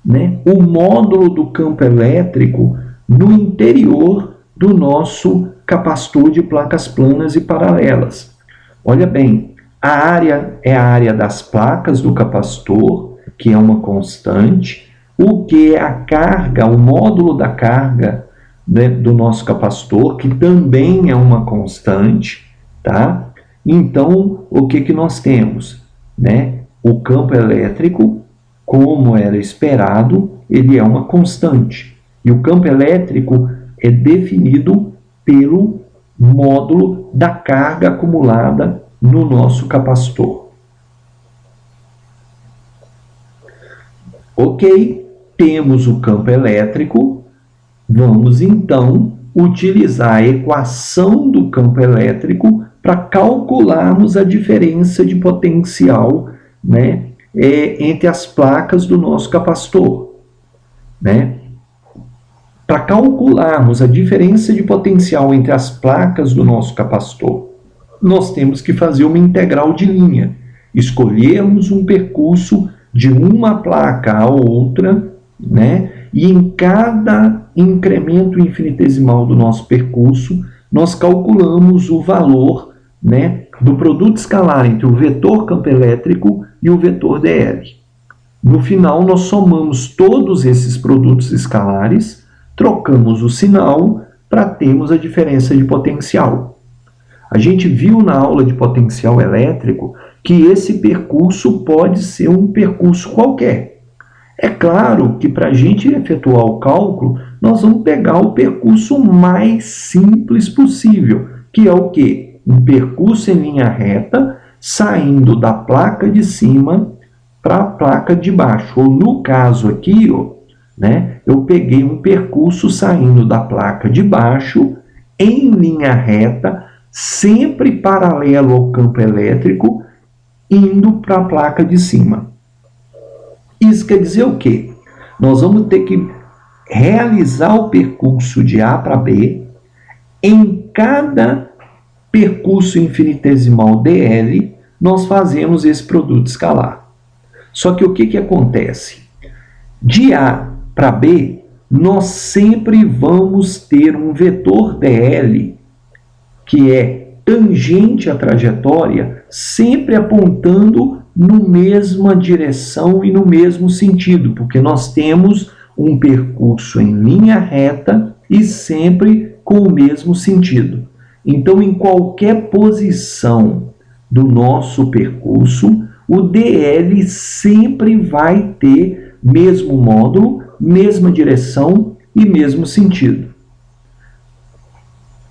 A: né, o módulo do campo elétrico no interior do nosso capacitor de placas planas e paralelas. Olha bem, a área é a área das placas do capacitor, que é uma constante. O que é a carga, o módulo da carga, né, do nosso capacitor, que também é uma constante, tá? Então, o que nós temos? Né? O campo elétrico, como era esperado, ele é uma constante. E o campo elétrico é definido pelo módulo da carga acumulada no nosso capacitor. Ok, temos o campo elétrico. Vamos, então, utilizar a equação do campo elétrico para calcularmos a diferença de potencial, né, entre as placas do nosso capacitor. Né? Para calcularmos a diferença de potencial entre as placas do nosso capacitor, nós temos que fazer uma integral de linha. Escolhermos um percurso de uma placa a outra, né? E em cada incremento infinitesimal do nosso percurso, nós calculamos o valor, né, do produto escalar entre o vetor campo elétrico e o vetor dl. No final, nós somamos todos esses produtos escalares, trocamos o sinal para termos a diferença de potencial. A gente viu na aula de potencial elétrico que esse percurso pode ser um percurso qualquer. É claro que para a gente efetuar o cálculo, nós vamos pegar o percurso mais simples possível, que é o quê? Um percurso em linha reta, saindo da placa de cima para a placa de baixo. Ou no caso aqui, eu peguei um percurso saindo da placa de baixo, em linha reta, sempre paralelo ao campo elétrico, indo para a placa de cima. Isso quer dizer o quê? Nós vamos ter que realizar o percurso de A para B. Em cada percurso infinitesimal dl, nós fazemos esse produto escalar. Só que o que acontece? De A para B, nós sempre vamos ter um vetor dl, que é tangente à trajetória, sempre apontando na mesma direção e no mesmo sentido, porque nós temos um percurso em linha reta e sempre com o mesmo sentido. Então, em qualquer posição do nosso percurso, o dl sempre vai ter mesmo módulo, mesma direção e mesmo sentido.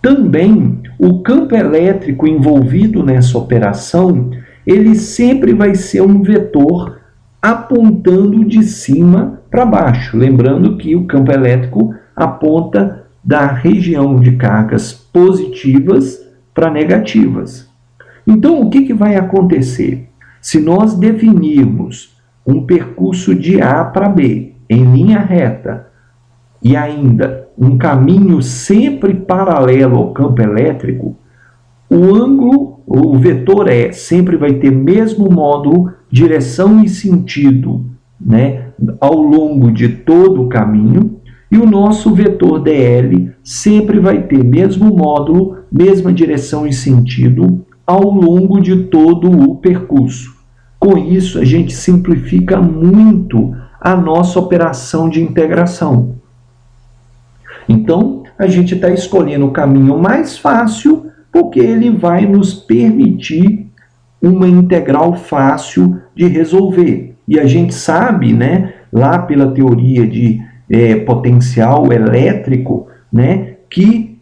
A: Também, o campo elétrico envolvido nessa operação, ele sempre vai ser um vetor apontando de cima para baixo. Lembrando que o campo elétrico aponta da região de cargas positivas para negativas. Então, o que vai acontecer? Se nós definirmos um percurso de A para B em linha reta e ainda um caminho sempre paralelo ao campo elétrico, o ângulo, o vetor E, sempre vai ter mesmo módulo, direção e sentido, ao longo de todo o caminho, e o nosso vetor dl sempre vai ter mesmo módulo, mesma direção e sentido ao longo de todo o percurso. Com isso, a gente simplifica muito a nossa operação de integração. Então, a gente está escolhendo o caminho mais fácil, porque ele vai nos permitir uma integral fácil de resolver. E a gente sabe, lá pela teoria de potencial elétrico, que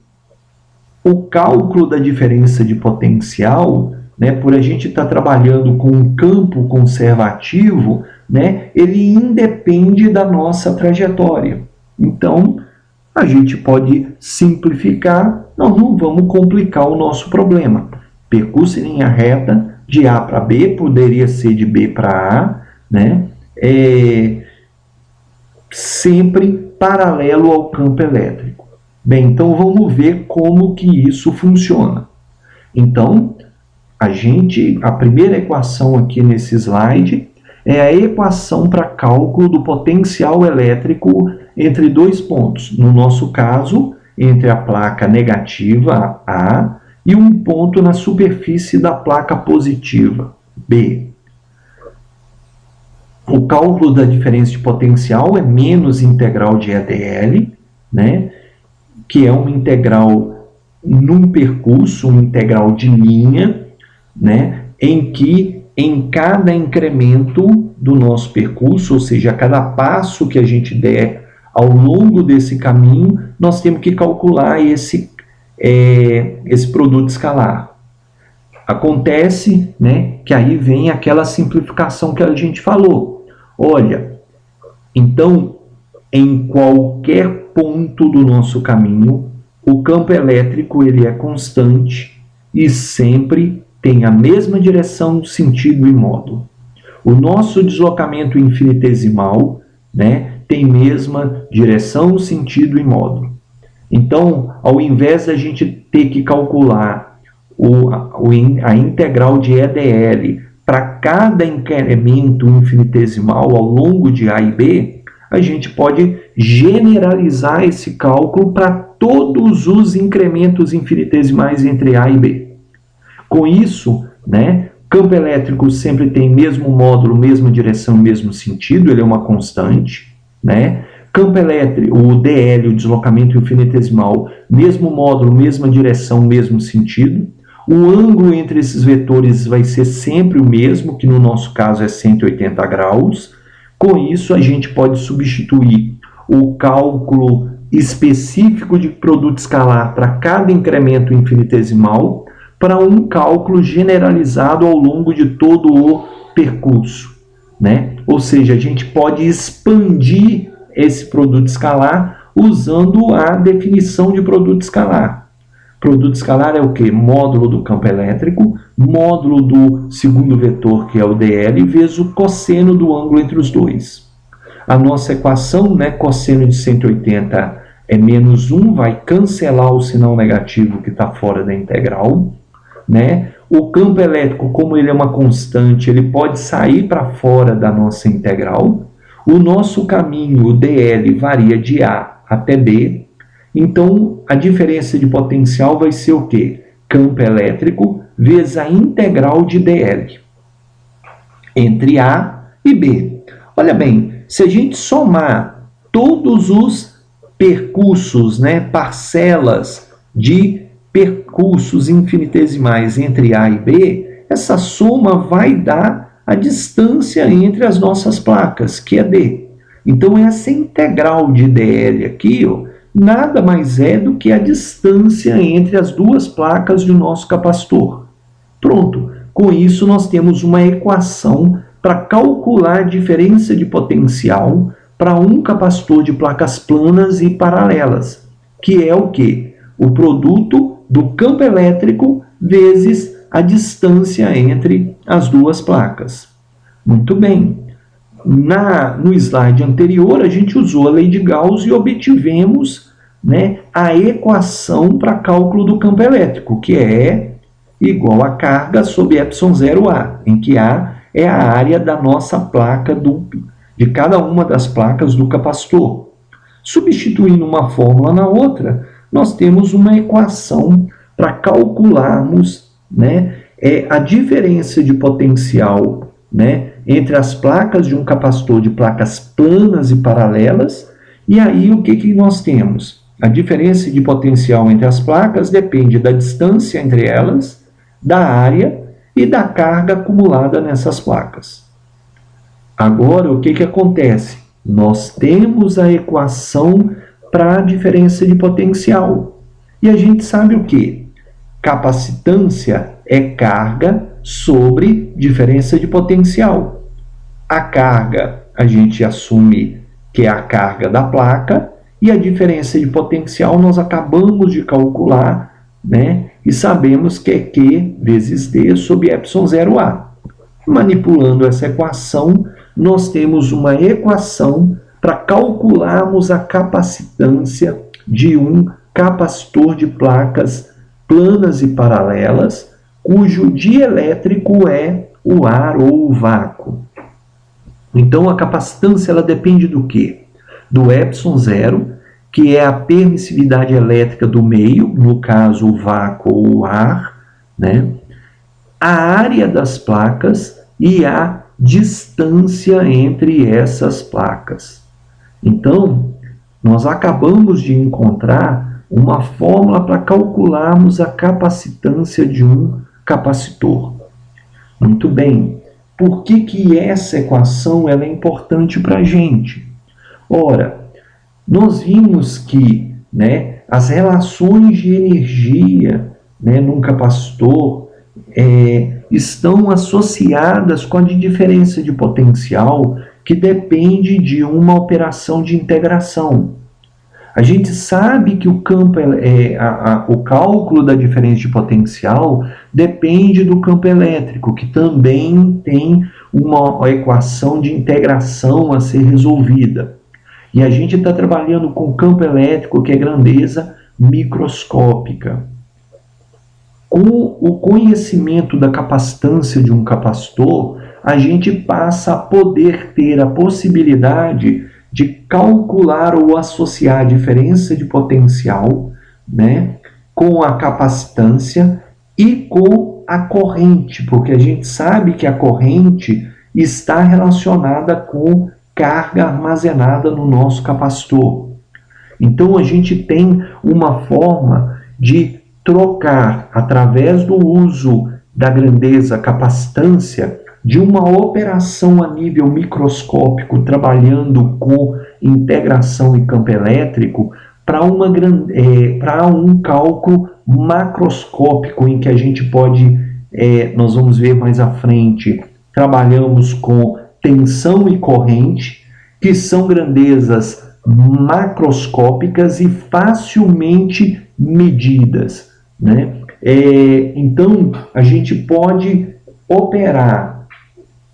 A: o cálculo da diferença de potencial, por a gente estar trabalhando com um campo conservativo, ele independe da nossa trajetória. Então, a gente pode simplificar, nós não vamos complicar o nosso problema. Percurso em linha reta, de A para B, poderia ser de B para A, sempre paralelo ao campo elétrico. Bem, então vamos ver como que isso funciona. Então, a primeira equação aqui nesse slide é a equação para cálculo do potencial elétrico entre dois pontos. No nosso caso, entre a placa negativa, A, e um ponto na superfície da placa positiva, B. O cálculo da diferença de potencial é menos integral de EDL, que é uma integral num percurso, uma integral de linha, em que em cada incremento do nosso percurso, ou seja, a cada passo que a gente der ao longo desse caminho, nós temos que calcular esse produto escalar. Acontece, que aí vem aquela simplificação que a gente falou. Olha, então, em qualquer ponto do nosso caminho, o campo elétrico ele é constante e sempre tem a mesma direção, sentido e módulo. O nosso deslocamento infinitesimal, tem mesma direção, sentido e módulo. Então, ao invés da gente ter que calcular a integral de EDL para cada incremento infinitesimal ao longo de A e B, a gente pode generalizar esse cálculo para todos os incrementos infinitesimais entre A e B. Com isso, campo elétrico sempre tem mesmo módulo, mesma direção, mesmo sentido, ele é uma constante, Campo elétrico, o DL, o deslocamento infinitesimal, mesmo módulo, mesma direção, mesmo sentido. O ângulo entre esses vetores vai ser sempre o mesmo, que no nosso caso é 180 graus. Com isso, a gente pode substituir o cálculo específico de produto escalar para cada incremento infinitesimal para um cálculo generalizado ao longo de todo o percurso, né? Ou seja, a gente pode expandir esse produto escalar usando a definição de produto escalar. Produto escalar é o quê? Módulo do campo elétrico, módulo do segundo vetor, que é o dl, vezes o cosseno do ângulo entre os dois. A nossa equação, né, cosseno de 180 é menos 1, vai cancelar o sinal negativo que está fora da integral, né? O campo elétrico, como ele é uma constante, ele pode sair para fora da nossa integral. O nosso caminho, o dl, varia de A até B. Então, a diferença de potencial vai ser o quê? Campo elétrico vezes a integral de dl entre A e B. Olha bem, se a gente somar todos os percursos, né, parcelas de percursos infinitesimais entre A e B, essa soma vai dar a distância entre as nossas placas, que é D. Então, essa integral de dl aqui, ó, nada mais é do que a distância entre as duas placas do nosso capacitor. Pronto. Com isso, nós temos uma equação para calcular a diferença de potencial para um capacitor de placas planas e paralelas, que é o quê? O produto do campo elétrico vezes a distância entre as duas placas. Muito bem. No slide anterior, a gente usou a lei de Gauss e obtivemos, né, a equação para cálculo do campo elétrico, que é igual a carga sobre ε0A, em que A é a área da nossa placa, de cada uma das placas do capacitor. Substituindo uma fórmula na outra, nós temos uma equação para calcularmos, né, a diferença de potencial, né, entre as placas de um capacitor de placas planas e paralelas. E aí o que nós temos? A diferença de potencial entre as placas depende da distância entre elas, da área e da carga acumulada nessas placas. Agora, o que acontece? Nós temos a equação para a diferença de potencial. E a gente sabe o quê? Capacitância é carga sobre diferença de potencial. A carga, a gente assume que é a carga da placa, e a diferença de potencial nós acabamos de calcular, né? E sabemos que é Q vezes D sobre ε0A. Manipulando essa equação, nós temos uma equação para calcularmos a capacitância de um capacitor de placas planas e paralelas, cujo dielétrico é o ar ou o vácuo. Então, a capacitância ela depende do quê? Do ε0, que é a permissividade elétrica do meio, no caso o vácuo ou o ar, né? A área das placas e a distância entre essas placas. Então, nós acabamos de encontrar uma fórmula para calcularmos a capacitância de um capacitor. Muito bem. Por que essa equação ela é importante para a gente? Ora, nós vimos que, né, as relações de energia, né, num capacitor estão associadas com a diferença de potencial, que depende de uma operação de integração. A gente sabe que o cálculo da diferença de potencial depende do campo elétrico, que também tem uma equação de integração a ser resolvida. E a gente está trabalhando com campo elétrico que é grandeza microscópica. Com o conhecimento da capacitância de um capacitor, a gente passa a poder ter a possibilidade de calcular ou associar a diferença de potencial, né, com a capacitância e com a corrente, porque a gente sabe que a corrente está relacionada com carga armazenada no nosso capacitor. Então, a gente tem uma forma de trocar, através do uso da grandeza capacitância, de uma operação a nível microscópico, trabalhando com integração e campo elétrico, para um cálculo macroscópico, em que a gente pode, nós vamos ver mais à frente, trabalhamos com tensão e corrente, que são grandezas macroscópicas e facilmente medidas, né? Então, a gente pode operar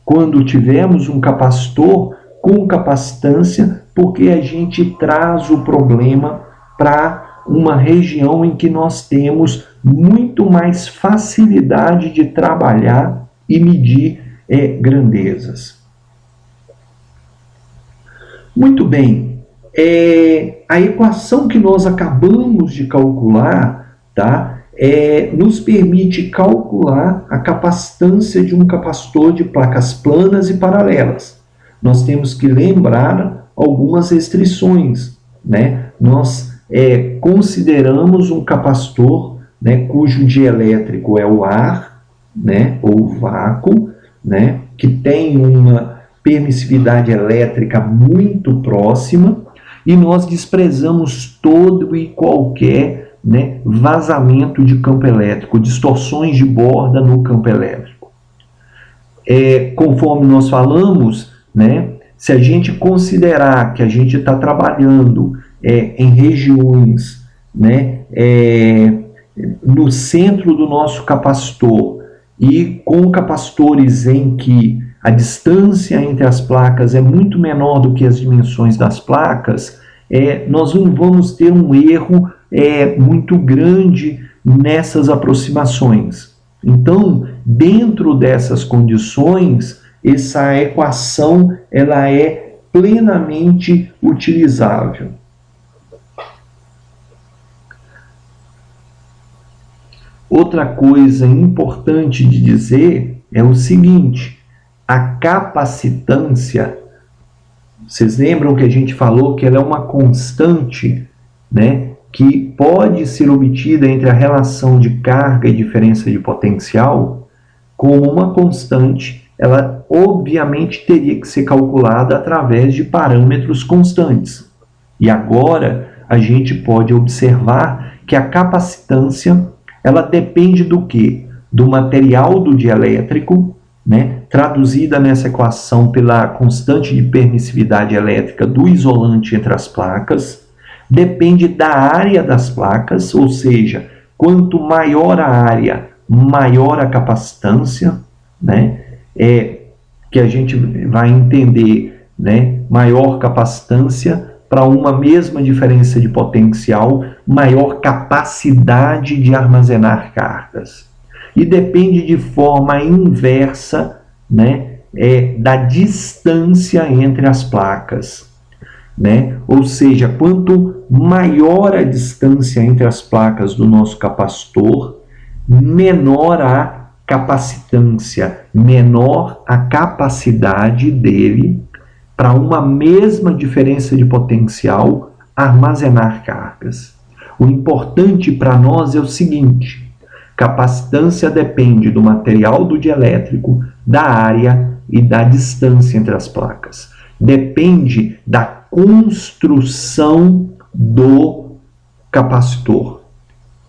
A: quando tivermos um capacitor com capacitância, porque a gente traz o problema para uma região em que nós temos muito mais facilidade de trabalhar e medir grandezas. Muito bem, a equação que nós acabamos de calcular, tá? Nos permite calcular a capacitância de um capacitor de placas planas e paralelas. Nós temos que lembrar algumas restrições, né? Nós consideramos um capacitor, né, cujo dielétrico é o ar, né, ou o vácuo, né, que tem uma permissividade elétrica muito próxima, e nós desprezamos todo e qualquer, né, vazamento de campo elétrico, distorções de borda no campo elétrico. Conforme nós falamos, né, se a gente considerar que a gente está trabalhando em regiões, né, no centro do nosso capacitor e com capacitores em que a distância entre as placas é muito menor do que as dimensões das placas, nós não vamos ter um erro muito grande nessas aproximações. Então, dentro dessas condições, essa equação ela é plenamente utilizável. Outra coisa importante de dizer é o seguinte: a capacitância, vocês lembram que a gente falou que ela é uma constante, né, que pode ser obtida entre a relação de carga e diferença de potencial? Como uma constante, ela obviamente teria que ser calculada através de parâmetros constantes. E agora a gente pode observar que a capacitância ela depende do quê? Do material do dielétrico, né, traduzida nessa equação pela constante de permissividade elétrica do isolante entre as placas, depende da área das placas, ou seja, quanto maior a área, maior a capacitância, né, que a gente vai entender, né, maior capacitância para uma mesma diferença de potencial, maior capacidade de armazenar cargas. E depende de forma inversa, né, da distância entre as placas, né? Ou seja, quanto maior a distância entre as placas do nosso capacitor, menor a capacitância, menor a capacidade dele para uma mesma diferença de potencial armazenar cargas. O importante para nós é o seguinte: capacitância depende do material do dielétrico, da área e da distância entre as placas. Depende da construção do capacitor,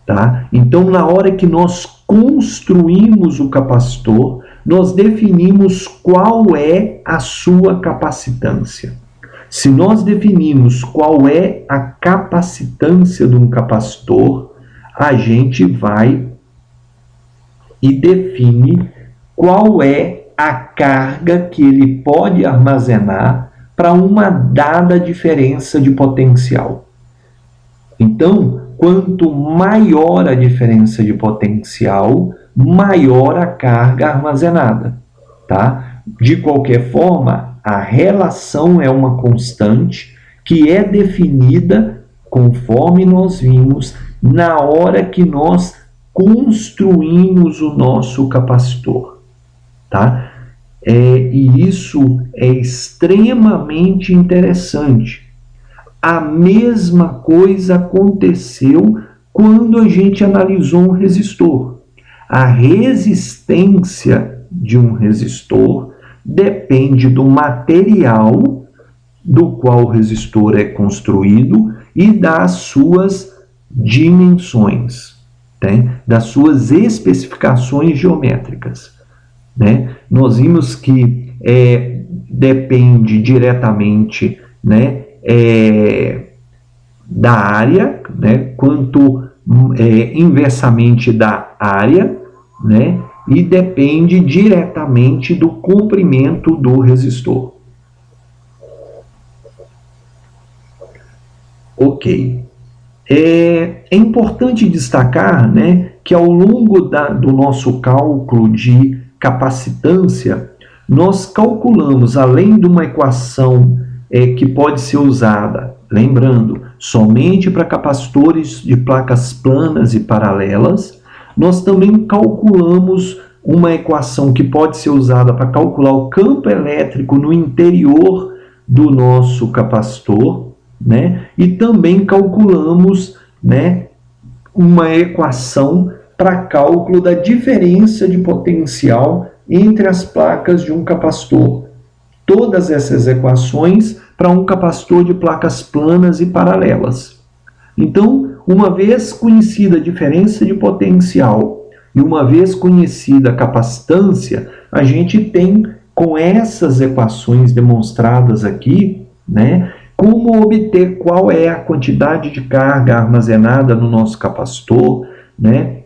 A: tá? Então, na hora que nós construímos o capacitor, nós definimos qual é a sua capacitância. Se nós definimos qual é a capacitância de um capacitor, a gente vai e define qual é a carga que ele pode armazenar para uma dada diferença de potencial. Então, quanto maior a diferença de potencial, maior a carga armazenada, tá? De qualquer forma, a relação é uma constante que é definida, conforme nós vimos, na hora que nós construímos o nosso capacitor, tá? E isso é extremamente interessante. A mesma coisa aconteceu quando a gente analisou um resistor. A resistência de um resistor depende do material do qual o resistor é construído e das suas dimensões, né? Das suas especificações geométricas, né? Nós vimos que depende diretamente, né, da área, né, quanto inversamente da área, né, e depende diretamente do comprimento do resistor. Ok. É importante destacar, né, que ao longo do nosso cálculo de capacitância, nós calculamos, além de uma equação que pode ser usada, lembrando, somente para capacitores de placas planas e paralelas, nós também calculamos uma equação que pode ser usada para calcular o campo elétrico no interior do nosso capacitor, né? E também calculamos, né, uma equação para cálculo da diferença de potencial entre as placas de um capacitor. Todas essas equações para um capacitor de placas planas e paralelas. Então, uma vez conhecida a diferença de potencial e uma vez conhecida a capacitância, a gente tem, com essas equações demonstradas aqui, né, como obter qual é a quantidade de carga armazenada no nosso capacitor, né,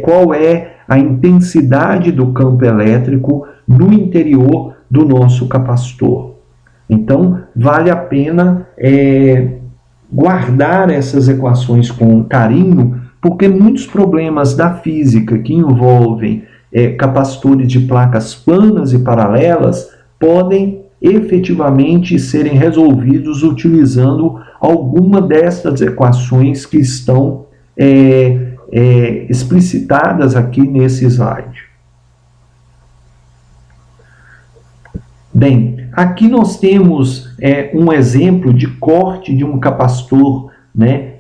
A: qual é a intensidade do campo elétrico no interior do nosso capacitor. Então, vale a pena guardar essas equações com carinho, porque muitos problemas da física que envolvem capacitores de placas planas e paralelas podem efetivamente serem resolvidos utilizando alguma destas equações que estão explicitadas aqui nesse slide. Bem, aqui nós temos um exemplo de corte de um capacitor, né,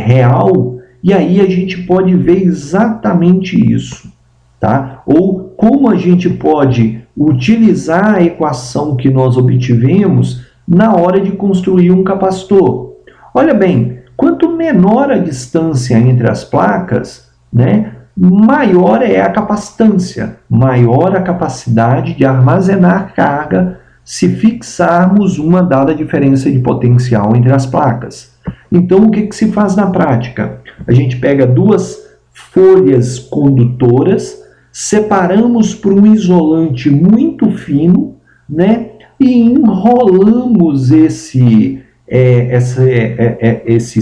A: real, e aí a gente pode ver exatamente isso, tá? Ou como a gente pode utilizar a equação que nós obtivemos na hora de construir um capacitor. Olha bem, quanto menor a distância entre as placas, né, maior é a capacitância, maior a capacidade de armazenar carga se fixarmos uma dada diferença de potencial entre as placas. Então, o que se faz na prática? A gente pega duas folhas condutoras, separamos por um isolante muito fino, né, e enrolamos esse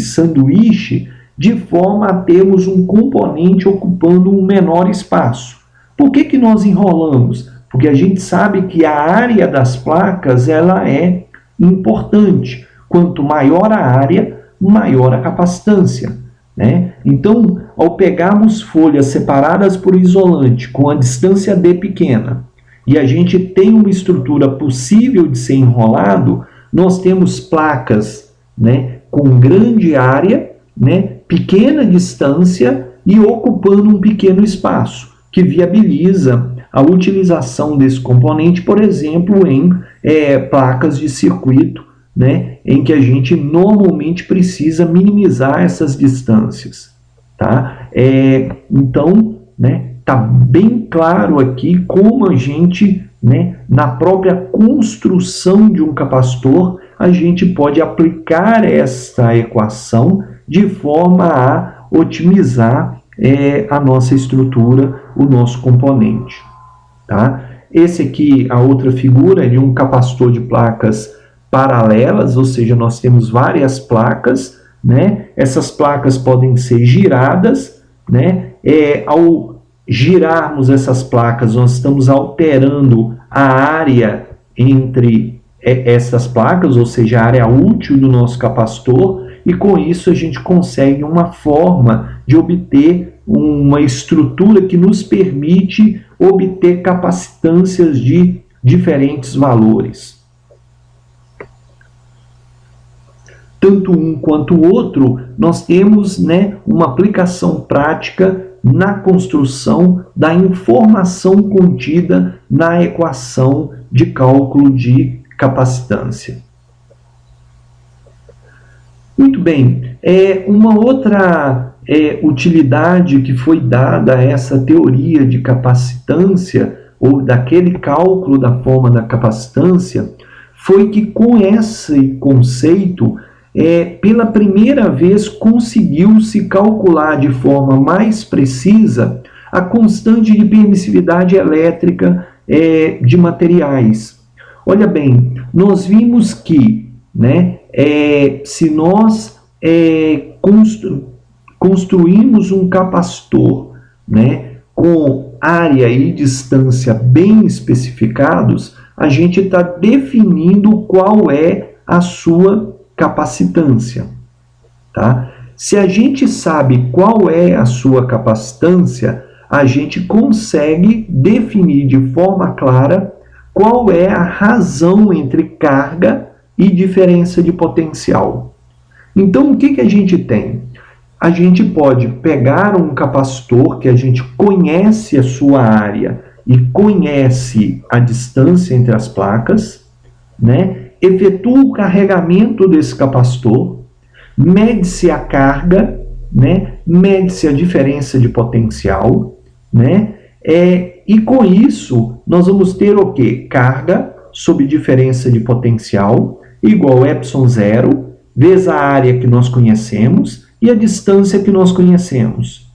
A: sanduíche de forma a termos um componente ocupando um menor espaço. Por que nós enrolamos? Porque a gente sabe que a área das placas ela é importante. Quanto maior a área, maior a capacitância, né? Então, ao pegarmos folhas separadas por isolante com a distância D pequena e a gente tem uma estrutura possível de ser enrolado, nós temos placas, né, com grande área, né, pequena distância e ocupando um pequeno espaço, que viabiliza a utilização desse componente, por exemplo, em placas de circuito, né, em que a gente normalmente precisa minimizar essas distâncias, tá? Então, né, tá bem claro aqui como a gente, né, na própria construção de um capacitor, a gente pode aplicar essa equação de forma a otimizar a nossa estrutura, o nosso componente, tá? Esse aqui, a outra figura é de um capacitor de placas paralelas, ou seja, nós temos várias placas, né? Essas placas podem ser giradas, né? Ao girarmos essas placas, nós estamos alterando a área entre essas placas, ou seja, a área útil do nosso capacitor, e com isso a gente consegue uma forma de obter uma estrutura que nos permite obter capacitâncias de diferentes valores. tanto um quanto o outro, nós temos, né, uma aplicação prática na construção da informação contida na equação de cálculo de capacitância. Muito bem, uma outra utilidade que foi dada a essa teoria de capacitância, ou daquele cálculo da forma da capacitância, foi que com esse conceito, pela primeira vez conseguiu-se calcular de forma mais precisa a constante de permissividade elétrica de materiais. Olha bem, nós vimos que, né, se nós construímos um capacitor, né, com área e distância bem especificados, a gente está definindo qual é a sua capacitância. Tá? Se a gente sabe qual é a sua capacitância, a gente consegue definir de forma clara qual é a razão entre carga e diferença de potencial. Então, o que a gente tem? A gente pode pegar um capacitor que a gente conhece a sua área e conhece a distância entre as placas, né? Efetua o carregamento desse capacitor, mede-se a carga, né? Mede-se a diferença de potencial, né? E com isso, nós vamos ter o quê? Carga sobre diferença de potencial igual a ε0 vezes a área que nós conhecemos e a distância que nós conhecemos.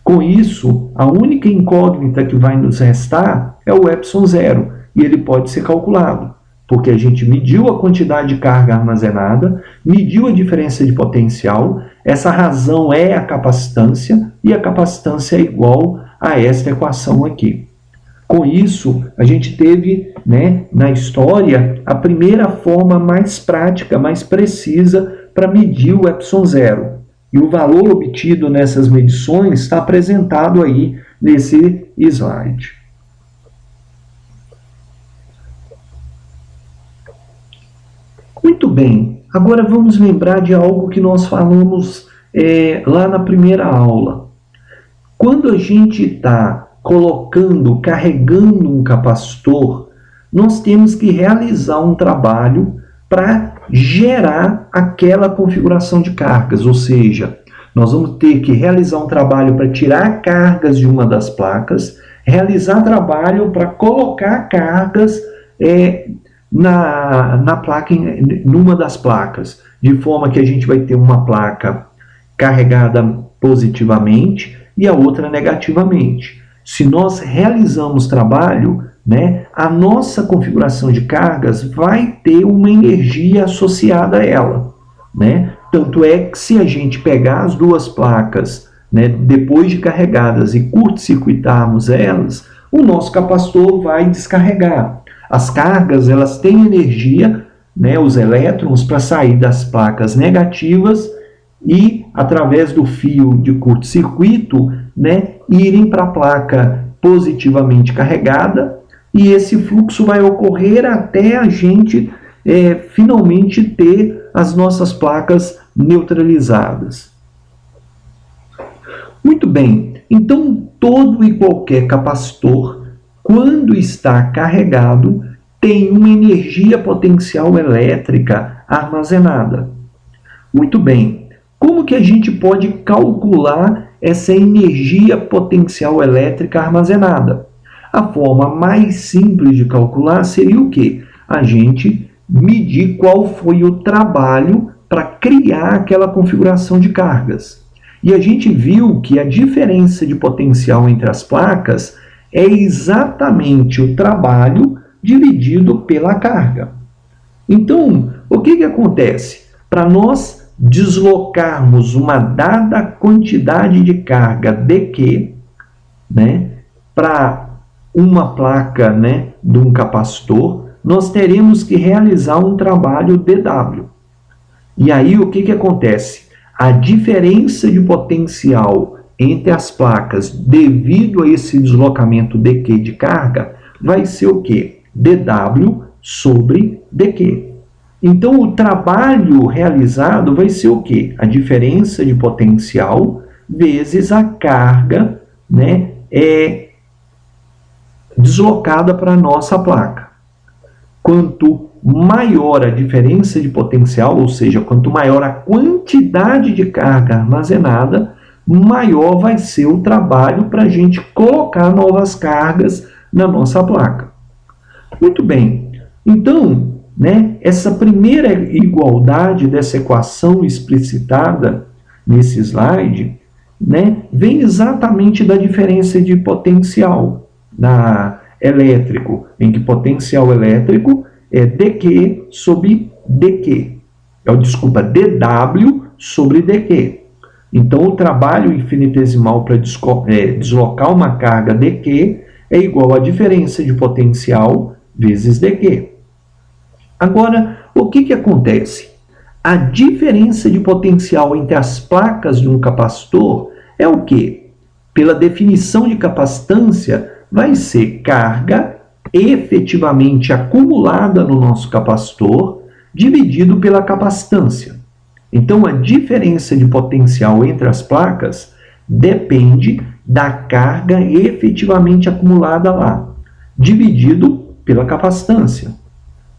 A: Com isso, a única incógnita que vai nos restar é o ε0, e ele pode ser calculado, porque a gente mediu a quantidade de carga armazenada, mediu a diferença de potencial, essa razão é a capacitância, e a capacitância é igual a esta equação aqui. Com isso, a gente teve, né, na história, a primeira forma mais prática, mais precisa para medir o ε0. E o valor obtido nessas medições está apresentado aí nesse slide. Muito bem, agora vamos lembrar de algo que nós falamos lá na primeira aula. Quando a gente está carregando um capacitor, nós temos que realizar um trabalho para gerar aquela configuração de cargas, ou seja, nós vamos ter que realizar um trabalho para tirar cargas de uma das placas, realizar trabalho para colocar cargas na placa, numa das placas, de forma que a gente vai ter uma placa carregada positivamente e a outra negativamente. Se nós realizamos trabalho, né, a nossa configuração de cargas vai ter uma energia associada a ela, né? Tanto é que se a gente pegar as duas placas, né, depois de carregadas e curto-circuitarmos elas, o nosso capacitor vai descarregar. As cargas, elas têm energia, né, os elétrons, para sair das placas negativas e, através do fio de curto-circuito, né, irem para a placa positivamente carregada, e esse fluxo vai ocorrer até a gente finalmente ter as nossas placas neutralizadas. Muito bem, então todo e qualquer capacitor, quando está carregado, tem uma energia potencial elétrica armazenada. Muito bem, como que a gente pode calcular essa energia potencial elétrica armazenada? A forma mais simples de calcular seria o quê? A gente medir qual foi o trabalho para criar aquela configuração de cargas. E a gente viu que a diferença de potencial entre as placas é exatamente o trabalho dividido pela carga. Então, o que acontece? Para nós deslocarmos uma dada quantidade de carga dQ, né, para uma placa, né, de um capacitor, nós teremos que realizar um trabalho dW. E aí o que acontece? A diferença de potencial entre as placas devido a esse deslocamento dQ de carga vai ser o quê? dW sobre dQ. Então, o trabalho realizado vai ser o quê? A diferença de potencial vezes a carga, né, deslocada para a nossa placa. Quanto maior a diferença de potencial, ou seja, quanto maior a quantidade de carga armazenada, maior vai ser o trabalho para a gente colocar novas cargas na nossa placa. Muito bem. Então, né, essa primeira igualdade dessa equação explicitada nesse slide, né, vem exatamente da diferença de potencial elétrico, em que potencial elétrico é dQ sobre dQ. Desculpa, dW sobre dQ. Então, o trabalho infinitesimal para deslocar uma carga dQ é igual à diferença de potencial vezes dQ. Agora, o que acontece? A diferença de potencial entre as placas de um capacitor é o quê? Pela definição de capacitância, vai ser carga efetivamente acumulada no nosso capacitor dividido pela capacitância. Então, a diferença de potencial entre as placas depende da carga efetivamente acumulada lá, dividido pela capacitância,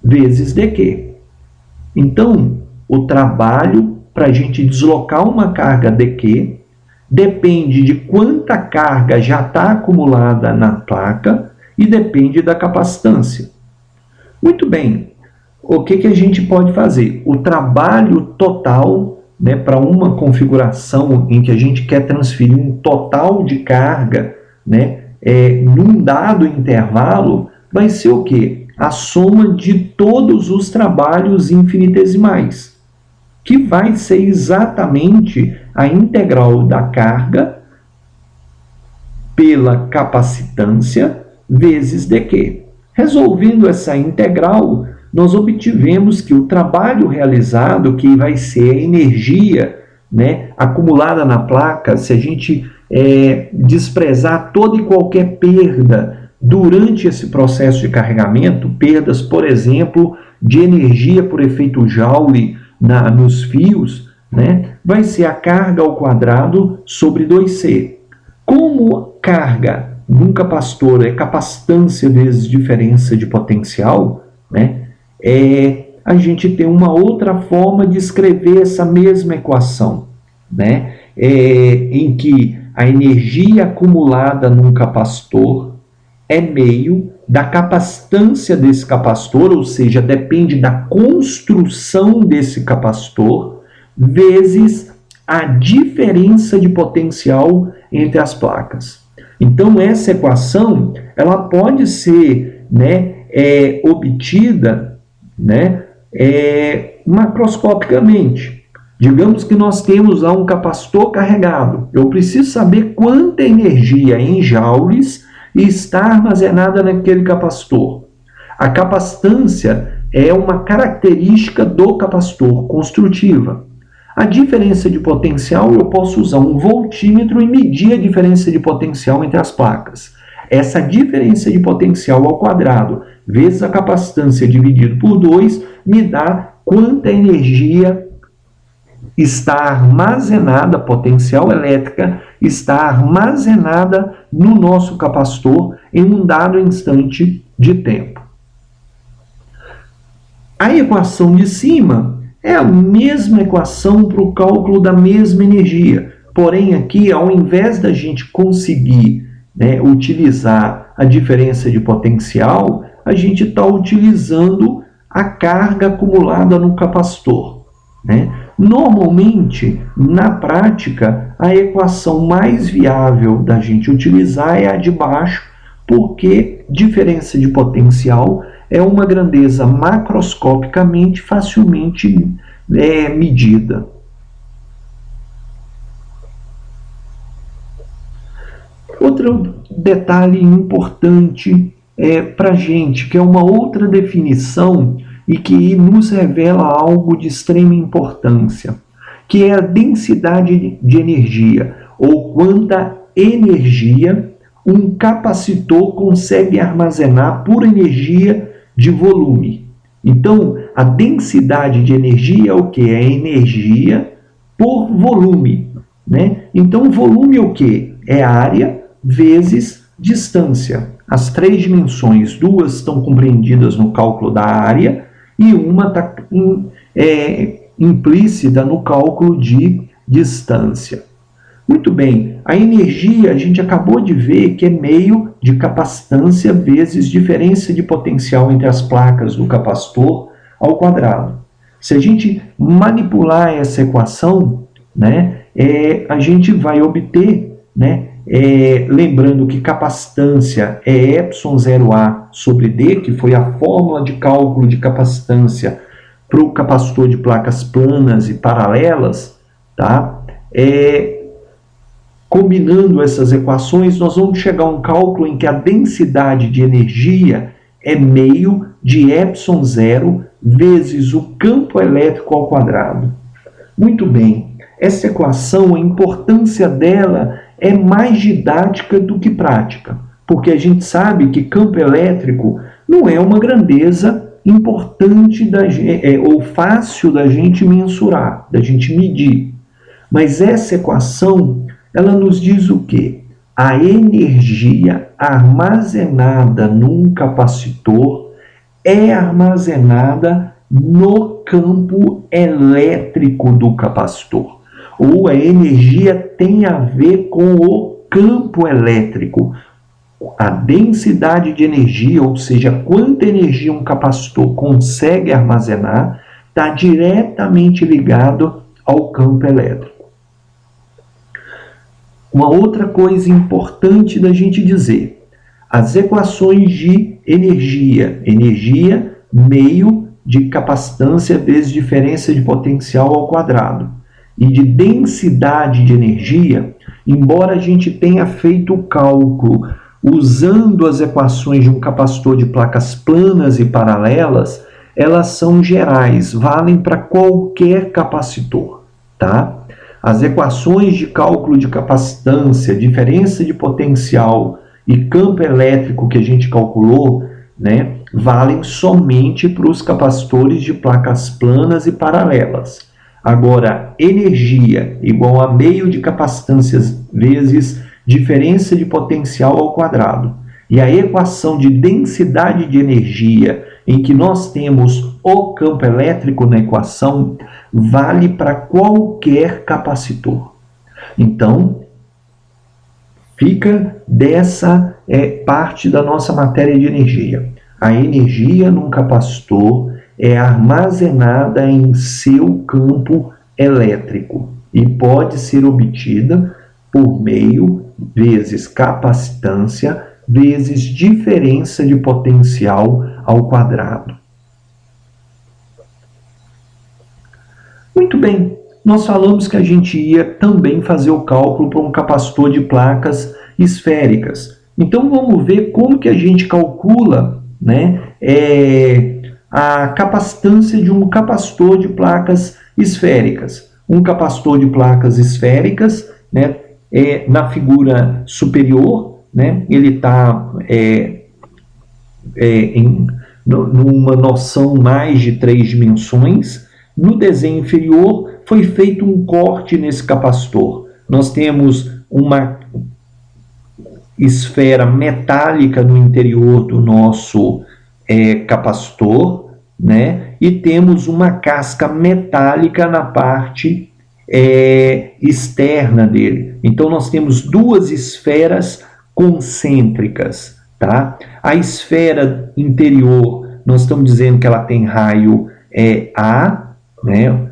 A: vezes dQ. Então, o trabalho para a gente deslocar uma carga dQ depende de quanta carga já está acumulada na placa e depende da capacitância. Muito bem, o que a gente pode fazer? O trabalho total, né, para uma configuração em que a gente quer transferir um total de carga, né, num dado intervalo, vai ser o quê? A soma de todos os trabalhos infinitesimais, que vai ser exatamente a integral da carga pela capacitância vezes dQ. Resolvendo essa integral, nós obtivemos que o trabalho realizado, que vai ser a energia, né, acumulada na placa, se a gente desprezar toda e qualquer perda durante esse processo de carregamento, perdas, por exemplo, de energia por efeito Joule nos fios, né, vai ser a carga ao quadrado sobre 2C. Como carga num capacitor é capacitância vezes diferença de potencial, né, a gente tem uma outra forma de escrever essa mesma equação, né, em que a energia acumulada num capacitor é meio da capacitância desse capacitor, ou seja, depende da construção desse capacitor, vezes a diferença de potencial entre as placas. Então, essa equação ela pode ser, né, obtida, né, macroscopicamente. Digamos que nós temos lá um capacitor carregado. Eu preciso saber quanta energia em joules está armazenada naquele capacitor. A capacitância é uma característica do capacitor construtiva. A diferença de potencial, eu posso usar um voltímetro e medir a diferença de potencial entre as placas. Essa diferença de potencial ao quadrado vezes a capacitância dividido por 2 me dá quanta energia está armazenada, potencial elétrica, está armazenada no nosso capacitor em um dado instante de tempo. A equação de cima é a mesma equação para o cálculo da mesma energia. Porém, aqui, ao invés da gente conseguir, né, utilizar a diferença de potencial, a gente está utilizando a carga acumulada no capacitor, né? Normalmente, na prática, a equação mais viável da gente utilizar é a de baixo, porque diferença de potencial é uma grandeza macroscopicamente facilmente medida. Outro detalhe importante para a gente, que é uma outra definição e que nos revela algo de extrema importância, que é a densidade de energia, ou quanta energia um capacitor consegue armazenar por energia de volume. Então, A densidade de energia é o que? É energia por volume, né? Então, volume é o que? É área vezes distância. As três dimensões, duas estão compreendidas no cálculo da área e uma está implícita no cálculo de distância. Muito bem, a energia a gente acabou de ver que é meio de capacitância vezes diferença de potencial entre as placas do capacitor ao quadrado. Se a gente manipular essa equação, né, a gente vai obter, né, lembrando que capacitância é ε0A sobre D, que foi a fórmula de cálculo de capacitância para o capacitor de placas planas e paralelas, tá? Combinando essas equações, nós vamos chegar a um cálculo em que a densidade de energia é meio de ε0 vezes o campo elétrico ao quadrado. Muito bem, essa equação, a importância dela é mais didática do que prática, porque a gente sabe que campo elétrico não é uma grandeza importante ou fácil da gente mensurar, da gente medir. Mas essa equação, ela nos diz o quê? A energia armazenada num capacitor é armazenada no campo elétrico do capacitor. Ou a energia tem a ver com o campo elétrico. A densidade de energia, ou seja, quanta energia um capacitor consegue armazenar, está diretamente ligado ao campo elétrico. Uma outra coisa importante da gente dizer, as equações de energia, meio de capacitância vezes diferença de potencial ao quadrado, e de densidade de energia, embora a gente tenha feito o cálculo usando as equações de um capacitor de placas planas e paralelas, elas são gerais, valem para qualquer capacitor, tá? As equações de cálculo de capacitância, diferença de potencial e campo elétrico que a gente calculou, né, valem somente para os capacitores de placas planas e paralelas. Agora, energia igual a meio de capacitâncias vezes diferença de potencial ao quadrado. E a equação de densidade de energia, em que nós temos o campo elétrico na equação, vale para qualquer capacitor. Então, fica dessa parte da nossa matéria de energia. A energia num capacitor é armazenada em seu campo elétrico e pode ser obtida por meio vezes capacitância vezes diferença de potencial ao quadrado. Muito bem, nós falamos que a gente ia também fazer o cálculo para um capacitor de placas esféricas. Então vamos ver como que a gente calcula, né, a capacitância de um capacitor de placas esféricas. Um capacitor de placas esféricas, né, na figura superior, né, ele está numa noção mais de 3 dimensões. No desenho inferior foi feito um corte nesse capacitor. Nós temos uma esfera metálica no interior do nosso capacitor, né? E temos uma casca metálica na parte externa dele. Então nós temos duas esferas concêntricas, tá? A esfera interior, nós estamos dizendo que ela tem raio A, né?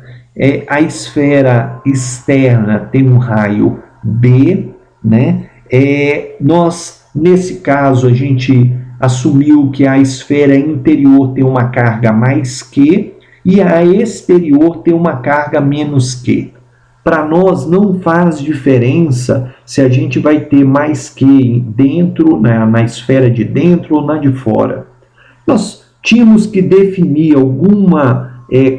A: A esfera externa tem um raio B, né? Nós, nesse caso, a gente assumiu que a esfera interior tem uma carga mais Q e a exterior tem uma carga menos Q. Para nós não faz diferença se a gente vai ter mais Q dentro, na esfera de dentro ou na de fora. Nós tínhamos que definir alguma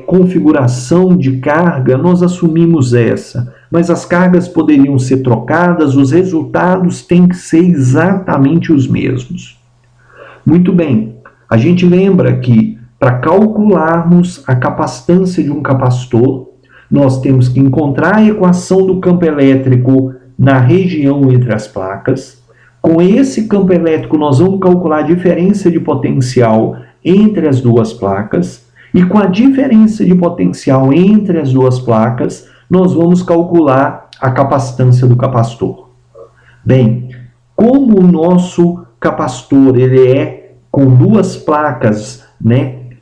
A: configuração de carga, nós assumimos essa. Mas as cargas poderiam ser trocadas, os resultados têm que ser exatamente os mesmos. Muito bem, a gente lembra que Para calcularmos a capacitância de um capacitor, nós temos que encontrar a equação do campo elétrico na região entre as placas. Com esse campo elétrico, nós vamos calcular a diferença de potencial entre as duas placas. E com a diferença de potencial entre as duas placas, nós vamos calcular a capacitância do capacitor. Bem, como o nosso capacitor ele é com duas placas,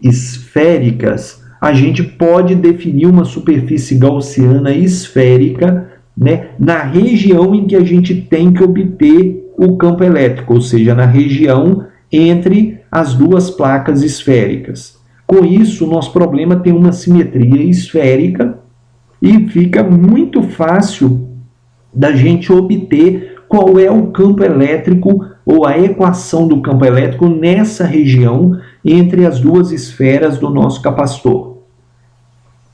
A: esféricas, a gente pode definir uma superfície gaussiana esférica, na região em que a gente tem que obter o campo elétrico, ou seja, na região entre as duas placas esféricas. Com isso, o nosso problema tem uma simetria esférica e fica muito fácil da gente obter qual é o campo elétrico ou a equação do campo elétrico nessa região entre as duas esferas do nosso capacitor.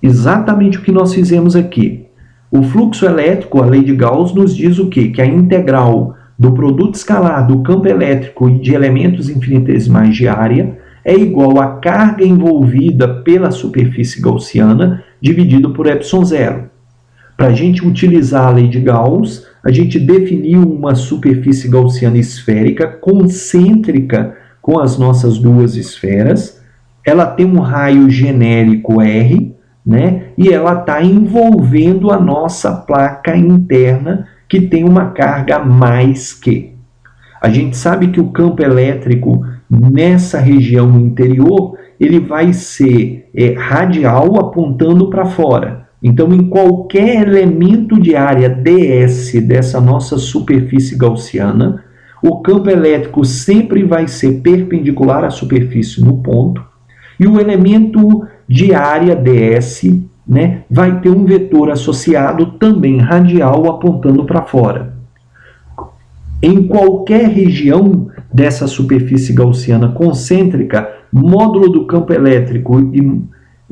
A: Exatamente o que nós fizemos aqui. O fluxo elétrico, a lei de Gauss, nos diz o quê? Que a integral do produto escalar do campo elétrico e de elementos infinitesimais de área é igual à carga envolvida pela superfície gaussiana dividido por ε0. Para a gente utilizar a lei de Gauss, a gente definiu uma superfície gaussiana esférica concêntrica com as nossas duas esferas. Ela tem um raio genérico R, e ela está envolvendo a nossa placa interna, que tem uma carga mais Q. A gente sabe que o campo elétrico nessa região interior, ele vai ser radial apontando para fora. Então, em qualquer elemento de área ds dessa nossa superfície gaussiana, o campo elétrico sempre vai ser perpendicular à superfície no ponto, e o elemento de área ds, vai ter um vetor associado também radial apontando para fora. Em qualquer região dessa superfície gaussiana concêntrica, módulo do campo elétrico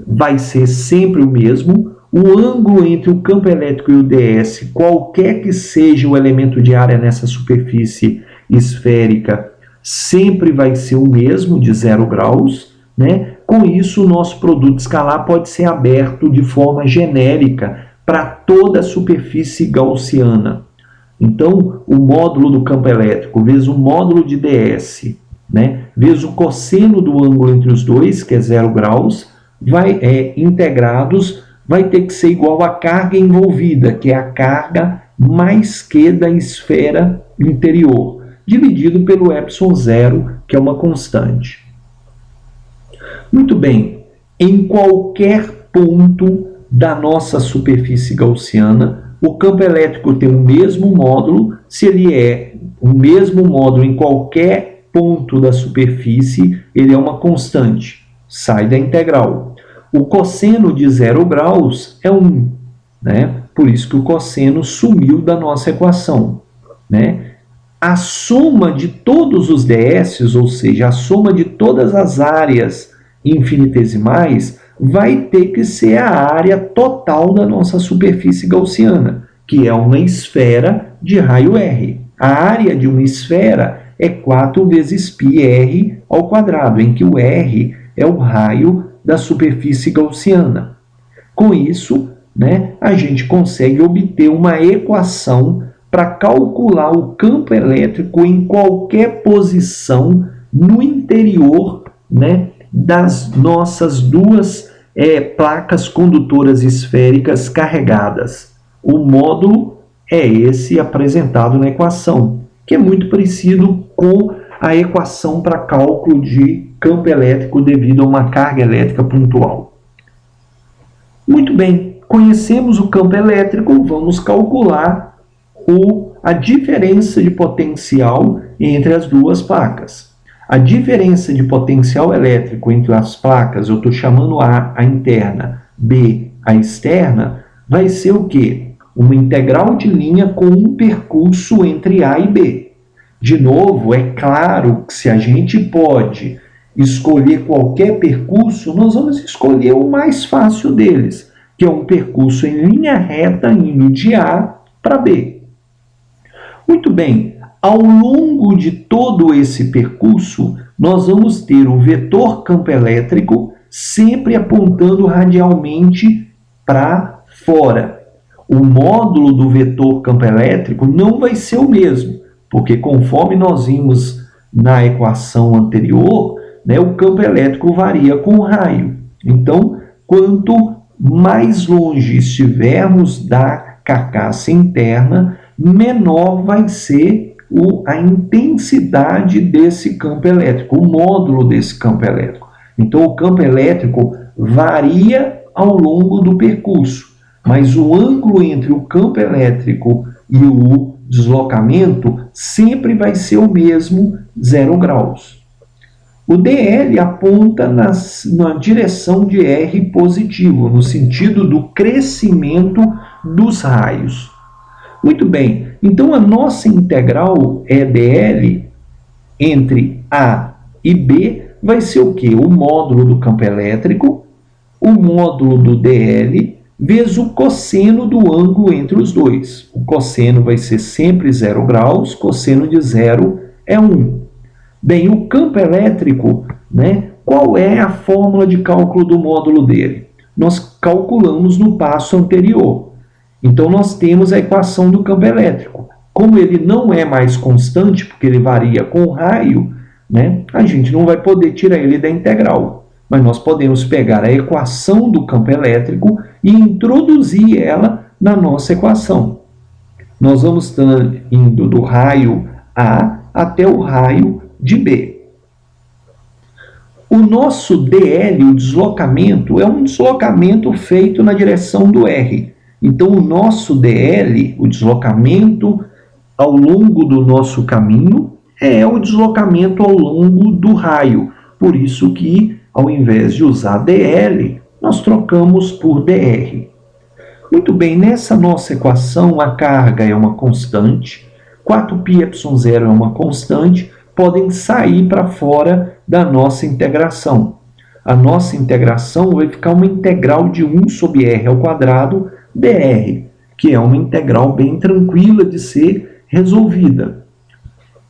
A: vai ser sempre o mesmo. O ângulo entre o campo elétrico e o ds, qualquer que seja o elemento de área nessa superfície esférica, sempre vai ser o mesmo, de 0 graus. Com isso, o nosso produto escalar pode ser aberto de forma genérica para toda a superfície gaussiana. Então, o módulo do campo elétrico vezes o módulo de ds, vezes o cosseno do ângulo entre os dois, que é 0 graus, integrados, vai ter que ser igual à carga envolvida, que é a carga mais Q da esfera interior, dividido pelo ε0, que é uma constante. Muito bem, em qualquer ponto da nossa superfície gaussiana, o campo elétrico tem o mesmo módulo. Se ele é o mesmo módulo em qualquer ponto da superfície, ele é uma constante, sai da integral. O cosseno de 0 graus é 1, por isso que o cosseno sumiu da nossa equação. A soma de todos os ds, ou seja, a soma de todas as áreas infinitesimais, vai ter que ser a área total da nossa superfície gaussiana, que é uma esfera de raio R. A área de uma esfera é 4 vezes πr ao quadrado, em que o R é o raio da superfície gaussiana. Com isso, a gente consegue obter uma equação para calcular o campo elétrico em qualquer posição no interior, das nossas duas placas condutoras esféricas carregadas. O módulo é esse apresentado na equação, que é muito parecido com a equação para cálculo de campo elétrico devido a uma carga elétrica pontual. Muito bem, conhecemos o campo elétrico, vamos calcular a diferença de potencial entre as duas placas. A diferença de potencial elétrico entre as placas, eu estou chamando A a interna, B a externa, vai ser o quê? Uma integral de linha com um percurso entre A e B. De novo, é claro que se a gente pode escolher qualquer percurso, nós vamos escolher o mais fácil deles, que é um percurso em linha reta indo de A para B. Muito bem, Ao longo de todo esse percurso, nós vamos ter o vetor campo elétrico sempre apontando radialmente para fora. O módulo do vetor campo elétrico não vai ser o mesmo, porque conforme nós vimos na equação anterior, né, o campo elétrico varia com o raio. Então, quanto mais longe estivermos da carcaça interna, menor vai ser a intensidade desse campo elétrico, o módulo desse campo elétrico. Então, o campo elétrico varia ao longo do percurso, mas o ângulo entre o campo elétrico e o deslocamento sempre vai ser o mesmo, 0 graus. O DL aponta na direção de R positivo, no sentido do crescimento dos raios. Muito bem, então a nossa integral EDL entre A e B vai ser o quê? O módulo do campo elétrico, o módulo do DL, vezes o cosseno do ângulo entre os dois. O cosseno vai ser sempre 0 graus, cosseno de 0 é 1. Bem, o campo elétrico, né, qual é a fórmula de cálculo do módulo dele? Nós calculamos no passo anterior. Então, nós temos a equação do campo elétrico. Como ele não é mais constante, porque ele varia com o raio, né, a gente não vai poder tirar ele da integral. Mas nós podemos pegar a equação do campo elétrico e introduzir ela na nossa equação. Nós vamos estar indo do raio A até o raio de B. O nosso DL, o deslocamento, é um deslocamento feito na direção do R. Então, o nosso DL, o deslocamento ao longo do nosso caminho, é o deslocamento ao longo do raio. Por isso que, ao invés de usar DL, nós trocamos por DR. Muito bem, nessa nossa equação, a carga é uma constante, 4πε0 é uma constante, podem sair para fora da nossa integração. A nossa integração vai ficar uma integral de 1 sobre r ao quadrado dr, que é uma integral bem tranquila de ser resolvida.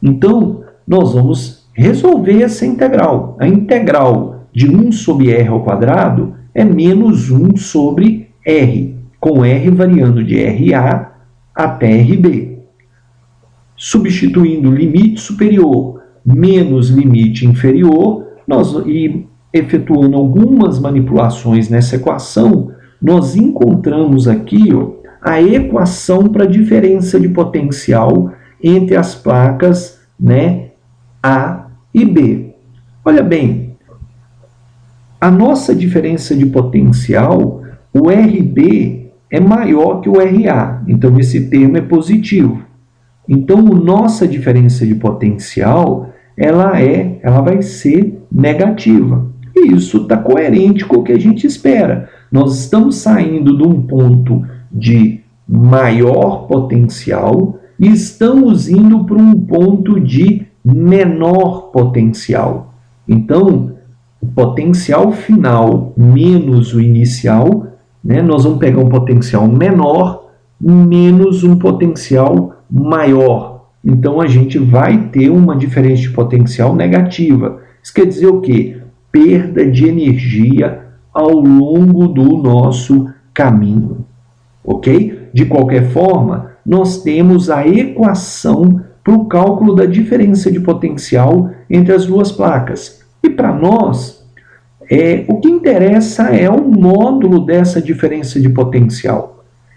A: Então, nós vamos resolver essa integral. A integral de 1 sobre r ao quadrado é menos 1 sobre r, com r variando de RA até RB. Substituindo limite superior menos limite inferior, e efetuando algumas manipulações nessa equação, nós encontramos aqui a equação para a diferença de potencial entre as placas, né, A e B. Olha bem, a nossa diferença de potencial, o RB é maior que o RA, então esse termo é positivo. Então, a nossa diferença de potencial, ela vai ser negativa. E isso está coerente com o que a gente espera. Nós estamos saindo de um ponto de maior potencial e estamos indo para um ponto de menor potencial. Então, o potencial final menos o inicial, né, nós vamos pegar um potencial menor menos um potencial maior. Então, a gente vai ter uma diferença de potencial negativa. Isso quer dizer o quê? Perda de energia ao longo do nosso caminho. Ok? De qualquer forma, nós temos a equação para o cálculo da diferença de potencial entre as duas placas. E para nós, o que interessa é o módulo dessa diferença de potencial.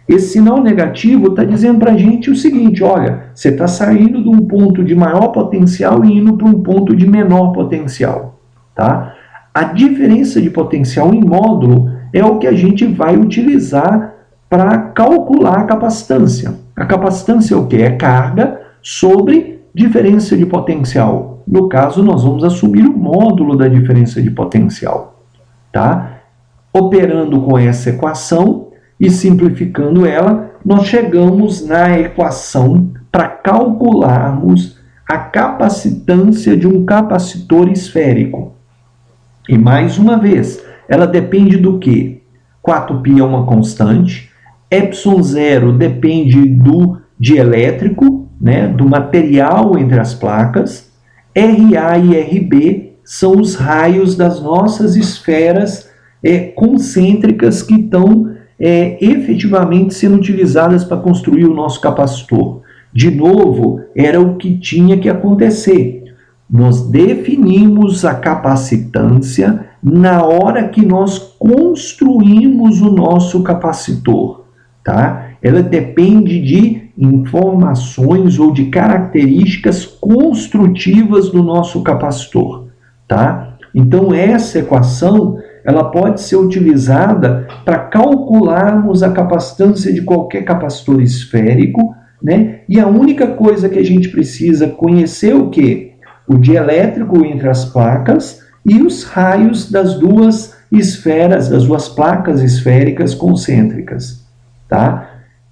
A: Esse sinal negativo está dizendo para a gente o seguinte, olha, você está saindo de um ponto de maior potencial e indo para um ponto de menor potencial. Tá? A diferença de potencial em módulo é o que a gente vai utilizar para calcular a capacitância. A capacitância é o quê? É carga sobre diferença de potencial. No caso, nós vamos assumir o módulo da diferença de potencial. Tá? Operando com essa equação e simplificando ela, nós chegamos na equação para calcularmos a capacitância de um capacitor esférico. E mais uma vez, ela depende do quê? 4π é uma constante, ε0 depende do dielétrico, né, do material entre as placas. RA e RB são os raios das nossas esferas concêntricas que estão efetivamente sendo utilizadas para construir o nosso capacitor. De novo, era o que tinha que acontecer. Nós definimos a capacitância na hora que nós construímos o nosso capacitor, tá? Ela depende de informações ou de características construtivas do nosso capacitor, tá? Então, essa equação, ela pode ser utilizada para calcularmos a capacitância de qualquer capacitor esférico, né? E a única coisa que a gente precisa conhecer é o quê? O dielétrico entre as placas e os raios das duas esferas, das duas placas esféricas concêntricas, tá?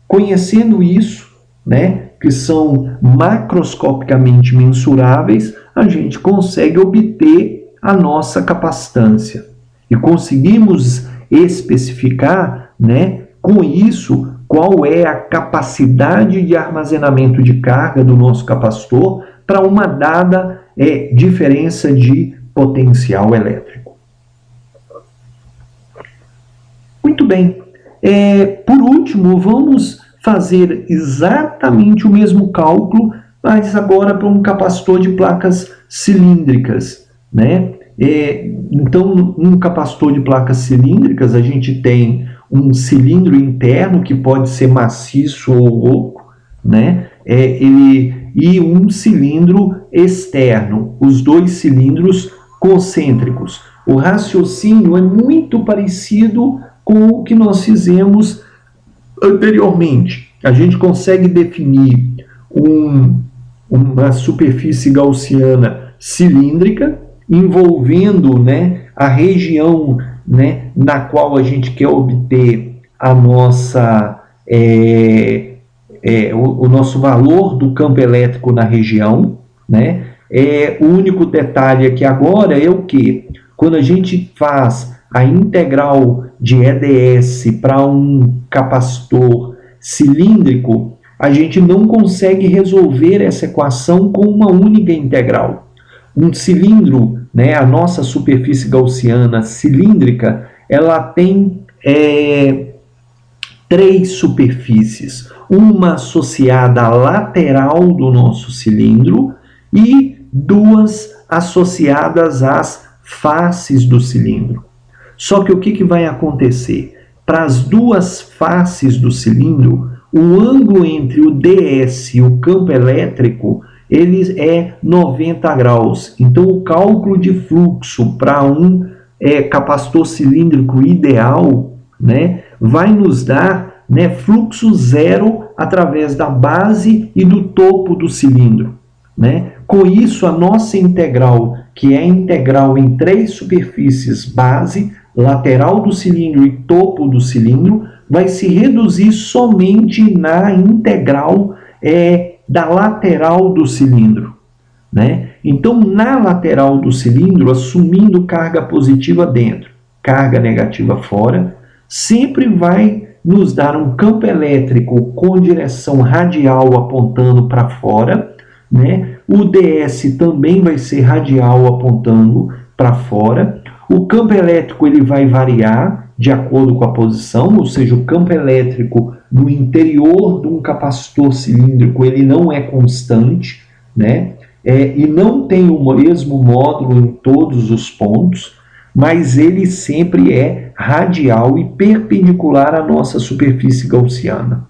A: Conhecendo isso, né, que são macroscopicamente mensuráveis, a gente consegue obter a nossa capacitância. E conseguimos especificar, né, com isso, qual é a capacidade de armazenamento de carga do nosso capacitor para uma dada diferença de potencial elétrico. Muito bem. Por último, vamos fazer exatamente o mesmo cálculo, mas agora para um capacitor de placas cilíndricas, né? Então, um capacitor de placas cilíndricas, a gente tem um cilindro interno que pode ser maciço ou oco, né? E um cilindro externo, os dois cilindros concêntricos. O raciocínio é muito parecido com o que nós fizemos anteriormente. A gente consegue definir uma superfície gaussiana cilíndrica, envolvendo, né, a região, né, na qual a gente quer obter a nossa, o nosso valor do campo elétrico na região, né? O único detalhe aqui agora é o que? Quando a gente faz a integral de EDS para um capacitor cilíndrico, a gente não consegue resolver essa equação com uma única integral. Um cilindro, né, a nossa superfície gaussiana cilíndrica, ela tem três superfícies, uma associada à lateral do nosso cilindro e duas associadas às faces do cilindro. Só que o que vai acontecer? Para as duas faces do cilindro, o ângulo entre o DS e o campo elétrico ele é 90 graus. Então, o cálculo de fluxo para um capacitor cilíndrico ideal, né, vai nos dar, né, fluxo zero através da base e do topo do cilindro, né? Com isso, a nossa integral, que é a integral em três superfícies, base, lateral do cilindro e topo do cilindro, vai se reduzir somente na integral da lateral do cilindro, né? Então, na lateral do cilindro, assumindo carga positiva dentro, carga negativa fora, sempre vai nos dar um campo elétrico com direção radial apontando para fora, né? O DS também vai ser radial apontando para fora. O campo elétrico ele vai variar de acordo com a posição, ou seja, o campo elétrico no interior de um capacitor cilíndrico ele não é constante, né? E não tem o mesmo módulo em todos os pontos, mas ele sempre é radial e perpendicular à nossa superfície gaussiana.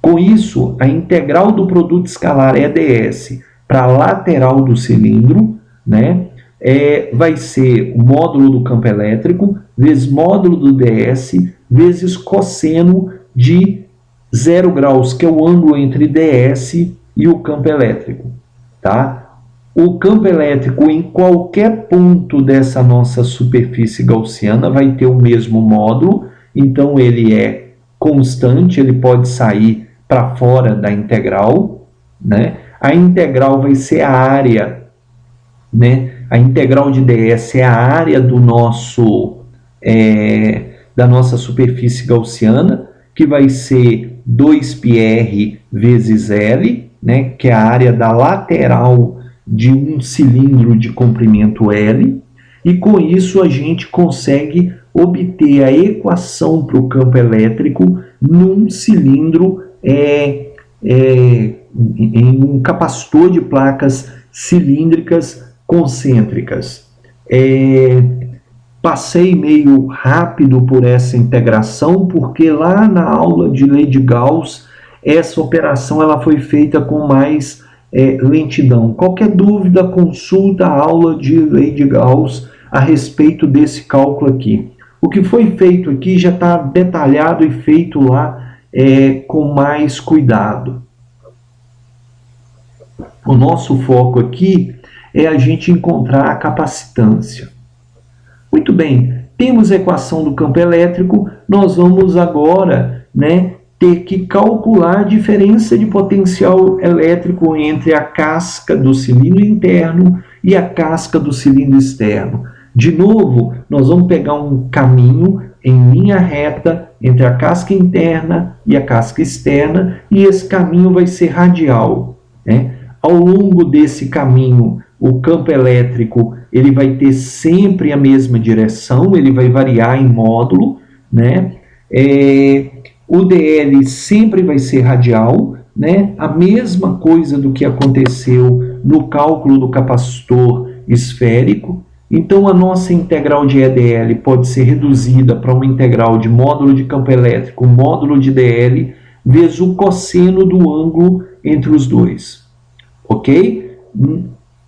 A: Com isso, a integral do produto escalar EDS para a lateral do cilindro, né, vai ser o módulo do campo elétrico vezes módulo do DS vezes cosseno de 0 graus, que é o ângulo entre DS e o campo elétrico, tá? O campo elétrico em qualquer ponto dessa nossa superfície gaussiana vai ter o mesmo módulo, então ele é constante, ele pode sair para fora da integral, né? A integral vai ser a área, né? A integral de ds é a área do nosso, da nossa superfície gaussiana, que vai ser 2πr vezes L, né, que é a área da lateral de um cilindro de comprimento L, e com isso a gente consegue obter a equação para o campo elétrico num cilindro em um capacitor de placas cilíndricas concêntricas. Passei meio rápido por essa integração, porque lá na aula de lei de Gauss, essa operação ela foi feita com mais lentidão. Qualquer dúvida, consulta a aula de lei de Gauss a respeito desse cálculo aqui. O que foi feito aqui já está detalhado e feito lá com mais cuidado. O nosso foco aqui é a gente encontrar a capacitância. Muito bem, temos a equação do campo elétrico, nós vamos agora, né, ter que calcular a diferença de potencial elétrico entre a casca do cilindro interno e a casca do cilindro externo. De novo, nós vamos pegar um caminho em linha reta entre a casca interna e a casca externa, e esse caminho vai ser radial, né? Ao longo desse caminho, o campo elétrico ele vai ter sempre a mesma direção, ele vai variar em módulo, né? O DL sempre vai ser radial, né? A mesma coisa do que aconteceu no cálculo do capacitor esférico. Então, a nossa integral de EDL pode ser reduzida para uma integral de módulo de campo elétrico, módulo de DL, vezes o cosseno do ângulo entre os dois. Ok?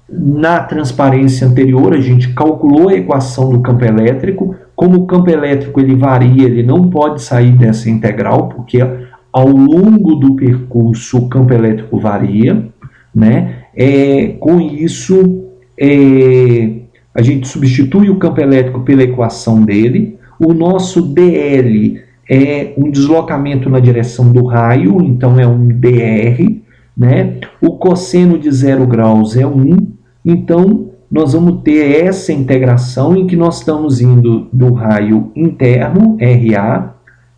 A: Na transparência anterior, a gente calculou a equação do campo elétrico. Como o campo elétrico ele varia, ele não pode sair dessa integral, porque ao longo do percurso o campo elétrico varia, né? Com isso, a gente substitui o campo elétrico pela equação dele. O nosso DL é um deslocamento na direção do raio, então é um dr, né? O cosseno de 0 graus é 1, então nós vamos ter essa integração em que nós estamos indo do raio interno, RA,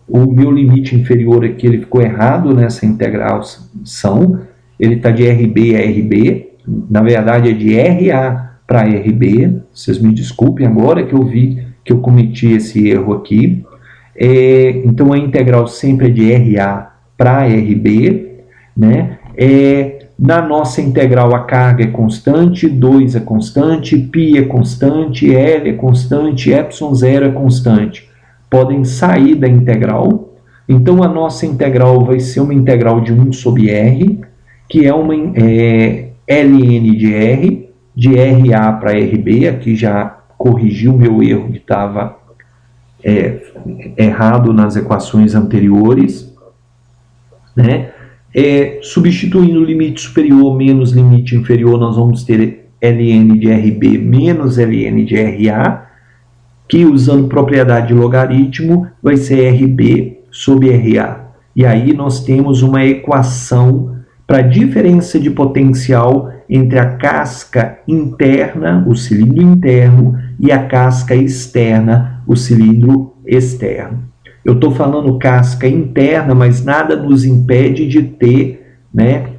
A: o meu limite inferior aqui ele ficou errado nessa integração, ele está de RB a RB, na verdade é de RA para RB, vocês me desculpem agora que eu vi que eu cometi esse erro aqui. Então a integral sempre é de RA para RB, né? Na nossa integral a carga é constante, 2 é constante, π é constante, L é constante, ε0 é constante. Podem sair da integral. Então a nossa integral vai ser uma integral de 1 sobre R, que é uma ln de R, de RA para RB. Aqui já corrigi o meu erro que estava errado nas equações anteriores, né? Substituindo o limite superior menos limite inferior, nós vamos ter ln de RB menos ln de RA, que usando propriedade de logaritmo vai ser RB sobre RA. E aí nós temos uma equação para a diferença de potencial entre a casca interna, o cilindro interno, e a casca externa, o cilindro externo. Eu estou falando casca interna, mas nada nos impede de ter, né,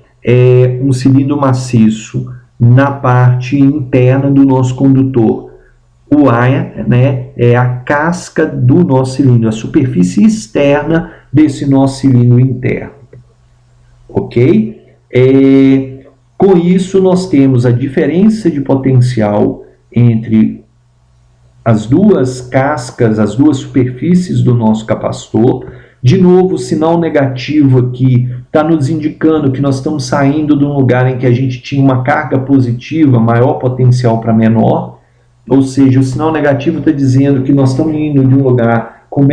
A: um cilindro maciço na parte interna do nosso condutor. O ar, né, é a casca do nosso cilindro, a superfície externa desse nosso cilindro interno. Ok? Com isso, nós temos a diferença de potencial entre as duas cascas, as duas superfícies do nosso capacitor. De novo, o sinal negativo aqui está nos indicando que nós estamos saindo de um lugar em que a gente tinha uma carga positiva, maior potencial para menor. Ou seja, o sinal negativo está dizendo que nós estamos indo de um lugar com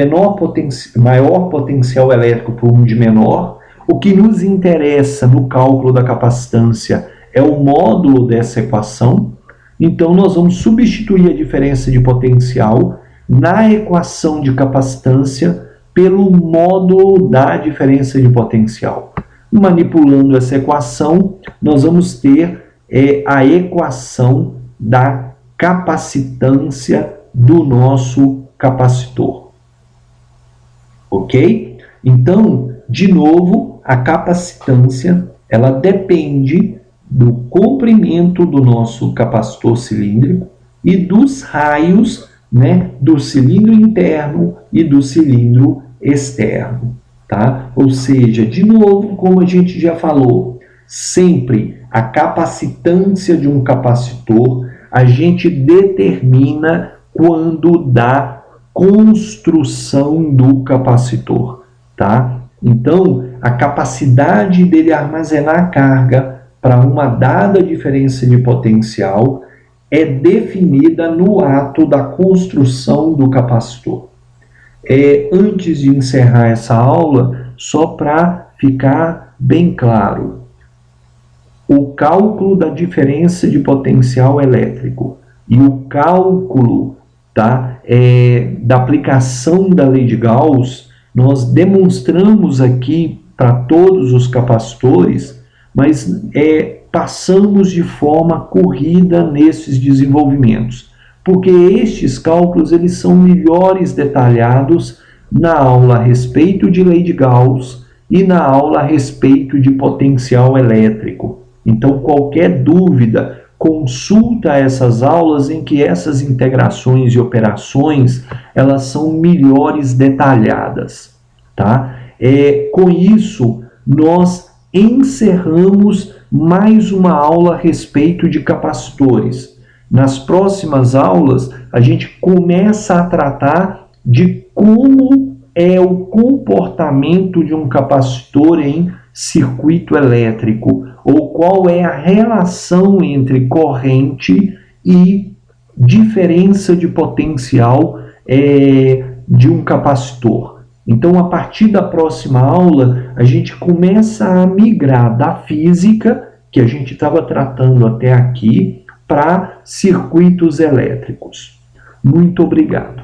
A: maior potencial elétrico para um de menor. O que nos interessa no cálculo da capacitância é o módulo dessa equação. Então, nós vamos substituir a diferença de potencial na equação de capacitância pelo módulo da diferença de potencial. Manipulando essa equação, nós vamos ter a equação da capacitância do nosso capacitor. Ok? Então, de novo, a capacitância ela depende do comprimento do nosso capacitor cilíndrico e dos raios, né, do cilindro interno e do cilindro externo, tá? Ou seja, de novo, como a gente já falou, sempre a capacitância de um capacitor a gente determina quando da construção do capacitor, tá? Então, a capacidade dele armazenar carga para uma dada diferença de potencial é definida no ato da construção do capacitor. Antes de encerrar essa aula, só para ficar bem claro, o cálculo da diferença de potencial elétrico e o cálculo da aplicação da lei de Gauss, nós demonstramos aqui para todos os capacitores, mas passamos de forma corrida nesses desenvolvimentos, porque estes cálculos eles são melhores detalhados na aula a respeito de lei de Gauss e na aula a respeito de potencial elétrico. Então, qualquer dúvida, consulta essas aulas em que essas integrações e operações elas são melhores detalhadas, tá? Com isso, nós encerramos mais uma aula a respeito de capacitores. Nas próximas aulas, a gente começa a tratar de como é o comportamento de um capacitor em circuito elétrico, ou qual é a relação entre corrente e diferença de potencial de um capacitor. Então, a partir da próxima aula, a gente começa a migrar da física, que a gente estava tratando até aqui, para circuitos elétricos. Muito obrigado.